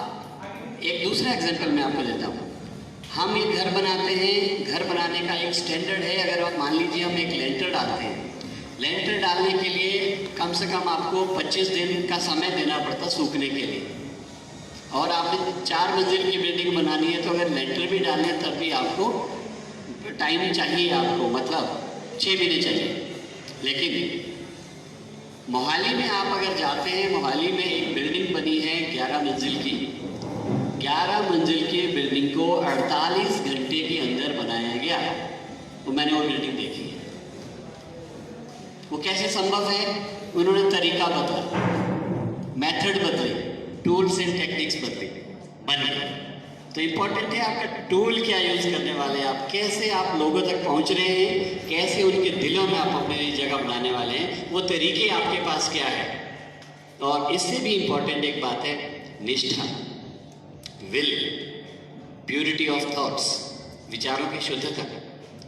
एक दूसरा एग्जांपल मैं आपको देता हूँ। हम एक घर बनाते हैं, घर बनाने का एक स्टैंडर्ड है। अगर आप मान लीजिए हम एक लेंटर डालते हैं, लेंटर डालने के लिए कम से कम आपको 25 दिन का समय देना पड़ता सूखने के लिए, और आपने 4 मंजिल की बिल्डिंग बनानी है तो अगर लेंटर भी डालने हैं तब भी आपको टाइम चाहिए, आपको मतलब 6 महीने चाहिए। लेकिन मोहाली में आप अगर जाते हैं, मोहाली में एक बिल्डिंग बनी है 11 मंजिल की, 11 मंजिल की बिल्डिंग को 48 घंटे के अंदर बनाया गया। तो मैंने वो बिल्डिंग देखी है। वो कैसे संभव है? उन्होंने तरीका बदला, मेथड बदले, टूल्स एंड टेक्निक्स बदले, बन गए। तो इम्पोर्टेंट है आपका टूल क्या यूज़ करने वाले हैं आप, कैसे आप लोगों तक पहुंच रहे हैं, कैसे उनके दिलों में आप अपने लिए जगह बनाने वाले हैं, वो तरीके आपके पास क्या है। और इससे भी इम्पोर्टेंट एक बात है निष्ठा, विल, प्योरिटी ऑफ थॉट्स, विचारों की शुद्धता।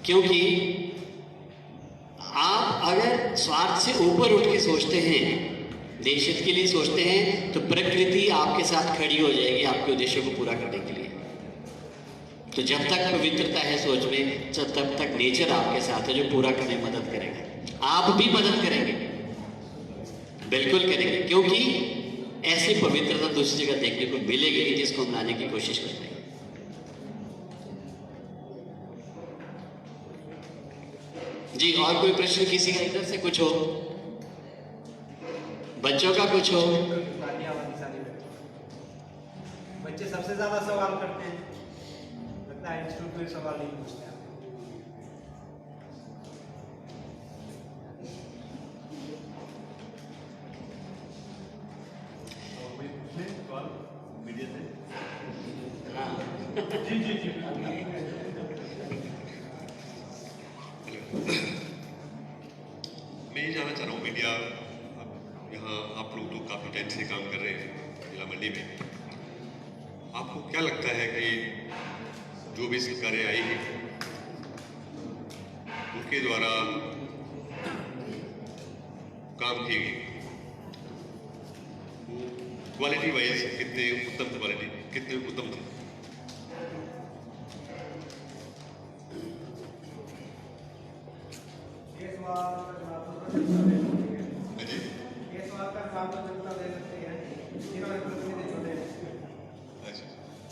क्योंकि आप अगर स्वार्थ से ऊपर उठ के सोचते हैं, देश हित के लिए सोचते हैं, तो प्रकृति आपके साथ खड़ी हो जाएगी आपके उद्देश्यों को पूरा करने के लिए। तो जब तक पवित्रता है सोच में, तब तक नेचर आपके साथ है जो पूरा करने में मदद करेगा। आप भी मदद करेंगे, बिल्कुल करेंगे, क्योंकि ऐसी पवित्रता दूसरी जगह देखने को मिलेगी नहीं जिसको हम लाने की कोशिश कर रहे हैं। जी, और कोई प्रश्न किसी का इधर से कुछ हो, बच्चों का कुछ हो? बच्चे सबसे ज्यादा सवाल करते हैं, लगता है इंस्टीट्यूट कोई सवाल नहीं पूछते हैं। जी जी जी मैं ये जानना चाह रहा हूँ, मीडिया यहाँ आप लोग तो काफ़ी टाइम से काम कर रहे हैं जिला मंडी में, आपको क्या लगता है कि जो भी सरकारें आई हैं उनके द्वारा काम किए गए क्वालिटी वाइज कितने उत्तम थे? अच्छा,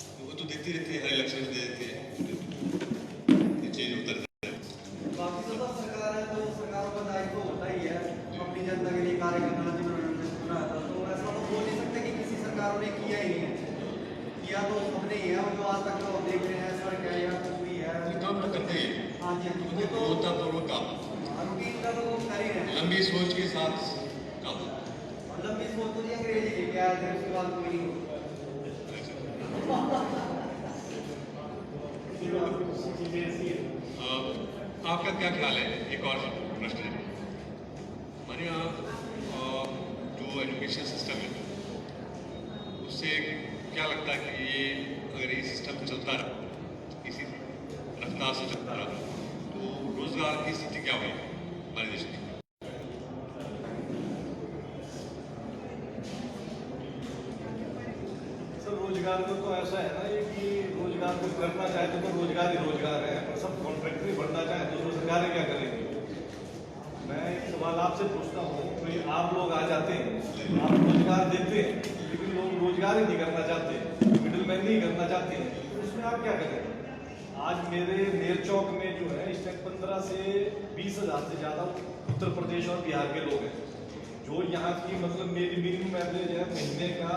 तो वो तो देखती रहती है, हर इलेक्शन में दे देती है, चेंज होता रहता है। बाकी तो सब सरकार है, तो सरकारों का दायित्व होता ही है अपनी जनता के लिए कार्य करना, जिन्होंने चुना था। तो ऐसा तो बोल नहीं सकते कि किसी सरकार ने किया ही नहीं है। किया तो सबने ही है, और जो आज तक जो देख रहे हैं सड़क है या कुछ भी है, काम तो करते हैं, हाँ जी वो तो पूर्वक काम, रूटीन का तो कर ही रहे हैं। लंबी सोच के साथ काम। और लंबी सोच तो ये अंग्रेजी लेके आए थे, उसके बाद कोई नहीं चीज़ें ऐसी है। आपका क्या ख्याल है? एक और प्रश्न है हमारे यहाँ जो एजुकेशन सिस्टम है उससे क्या लगता है कि ये अगर ये सिस्टम चलता रहा, इसी रफ्तार से चलता रहा, तो रोजगार की स्थिति क्या हुई हमारे देश की? सर रोजगार में तो ऐसा है ना ये कि रोजगार को करना चाहे तो रोजगार ही रोजगार है, पर सब कॉन्ट्रैक्टर ही बढ़ना चाहे तो सरकारें क्या करेंगी? मैं एक सवाल आपसे पूछता हूँ, कोई आप लोग आ जाते हैं, आप रोजगार देते हैं, लेकिन लोग रोजगार ही नहीं करना चाहते, मिडिल मैन नहीं करना चाहते हैं, तो उसमें आप क्या करें? आज मेरे नेर चौक में जो है इस टाइम 15 से 20 हज़ार से ज़्यादा उत्तर प्रदेश और बिहार के लोग हैं, जो यहाँ की मतलब मेरी मिनिमम एवरेज है महीने का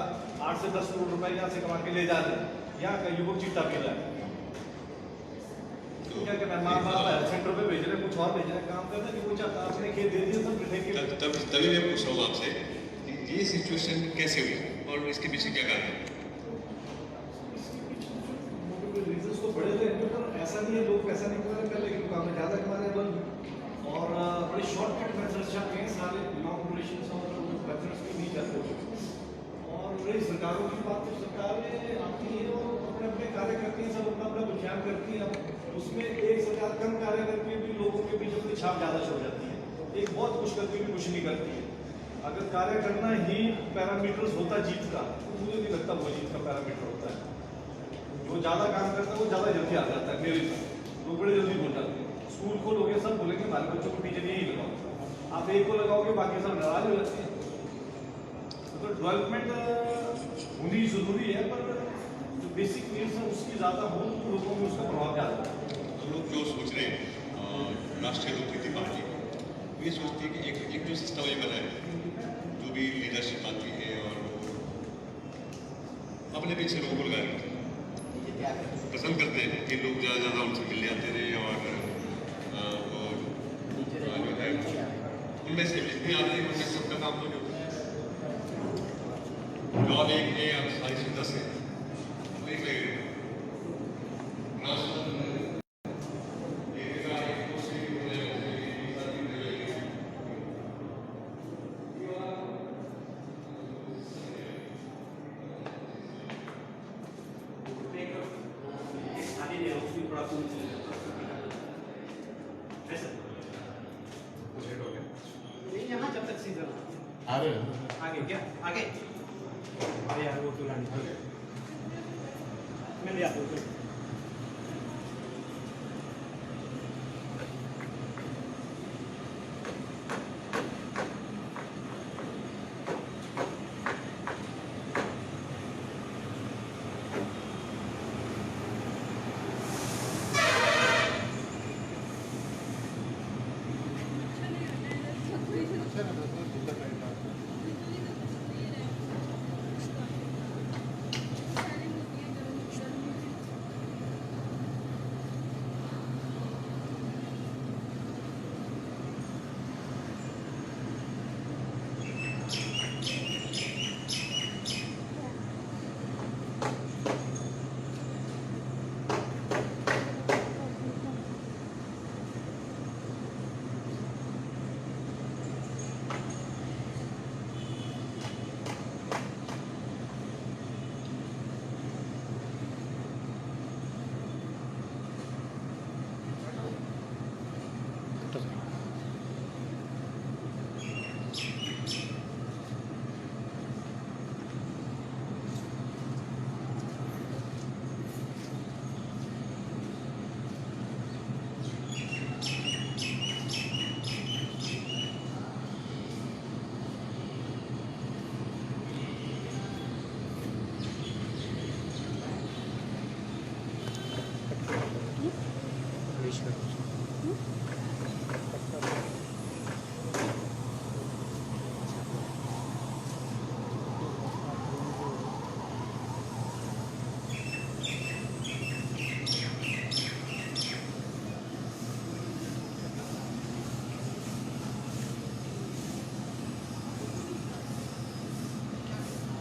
8 से 10 करोड़ रुपए यहाँ से कमा के ले जा रहे हैं। यहाँ का युवक चिट्टा पी रहा है, तो क्या करना है? माँ बाप हेल्थ सेंटर पे भेज रहे हैं, कुछ और भेज रहे हैं, काम करना कि कुछ आता अपने खेत दे दिए सब ठेके। तभी मैं पूछ रहा हूँ आपसे कि ये सिचुएशन कैसे हुई और इसके पीछे क्या कारण है? रीजंस तो बड़े थे, पर ऐसा नहीं है लोग पैसा नहीं कमा रहे, लेकिन काम में ज़्यादा कमा रहे हैं बल्कि, और बड़े शॉर्टकट मेथड्स चाहते हैं, सारे लॉन्ग ड्यूरेशन और मेथड्स भी नहीं चाहते। और रही सरकारों की बात, तो सरकारें आती हैं और अपने अपने कार्य करती हैं, सब अपना अपना विज्ञान करती हैं। अब उसमें एक सरकार कम कार्य करके भी लोगों के बीच अपनी छाप ज़्यादा छोड़ जाती है, एक बहुत कुछ करके भी कुछ नहीं करती है। अगर कार्य करना ही पैरामीटर्स होता जीत का, तो मुझे नहीं लगता वो जीत का पैरामीटर होता है। जो ज़्यादा काम करता है वो ज़्यादा जल्दी आ जाता है, मेरे हिसाब लोग बड़े जल्दी बोल जाते हैं। स्कूल खोलोगे सब बोलेंगे हमारे बच्चों को टीचर यही लगाओ, आप एक को लगाओगे बाकी सब नाराज हो जाते हैं। तो डेवलपमेंट होनी जरूरी है, पर जो बेसिक नीड्स है उसकी ज़्यादा हो तो लोगों में उसका प्रभाव ज़्यादा है। तो लोग जो सोच रहे हैं राष्ट्रीय लोक नीति पार्टी ये सोचती है कि एक जो सिस्टम ये बना है, जो भी लीडरशिप आती है और अपने पीछे लोगों को लगाए पसंद करते हैं कि लोग ज़्यादा ज़्यादा उनसे मिल जाते रहे और जो है उनमें से जितने आते हैं उनमें सबका काम तो नहीं होता। जॉब एक है और सारी सुविधा से एक लगेगा यहाँ जब तक सीजन आगे क्या आगे अरे यार वो पुरानी मैं ले आता हूँ।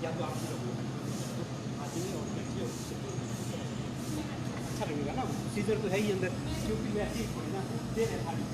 या तो आप पूरा बोलो आदमी और लड़की और अच्छा लगेगा ना, सीजर तो है ही अंदर, क्योंकि वैसे ही थोड़ी ना दे रहे थाली।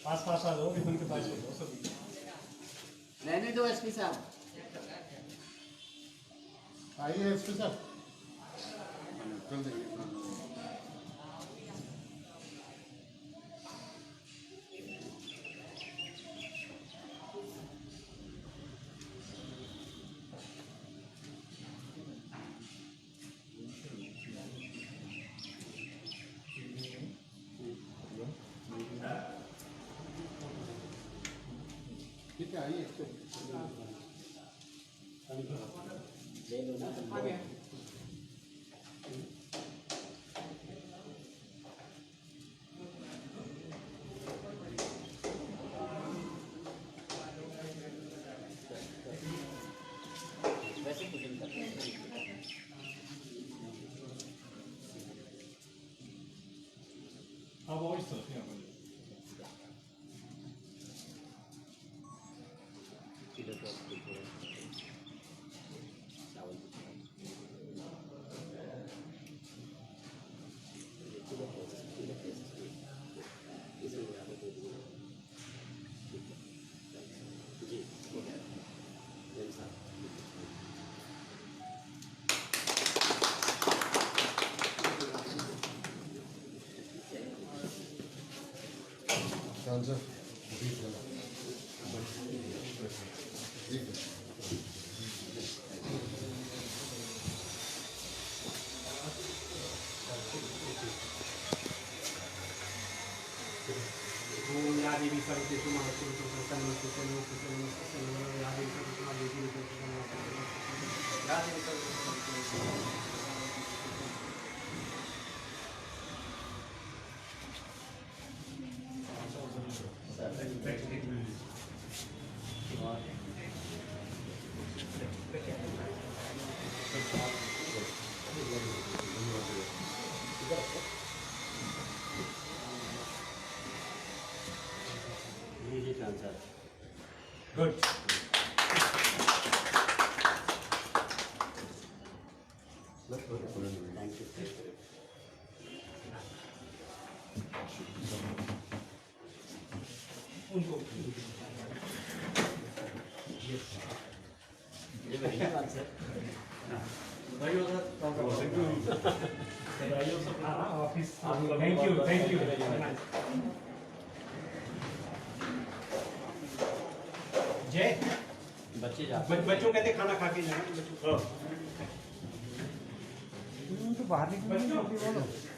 पास पास आ जाओ, विपिन के पास हो जाओ सभी। रहने दो एसपी साहब। आइए एसपी साहब। जल्दी। ठीक है, आइए। हाँ वो इस तरफ यहाँ पर। सांसद ठीक है। ओम या देवी सरस्वती नमस्ते नमस्ते नमस्ते नमस्ते नमस्ते या देवी सरस्वती नमस्ते या देवी सरस्वती गुड उनको ऑफिस थैंक यू जय बच्चों कहते खाना खा के जाना बच्चों तो बाहर निकल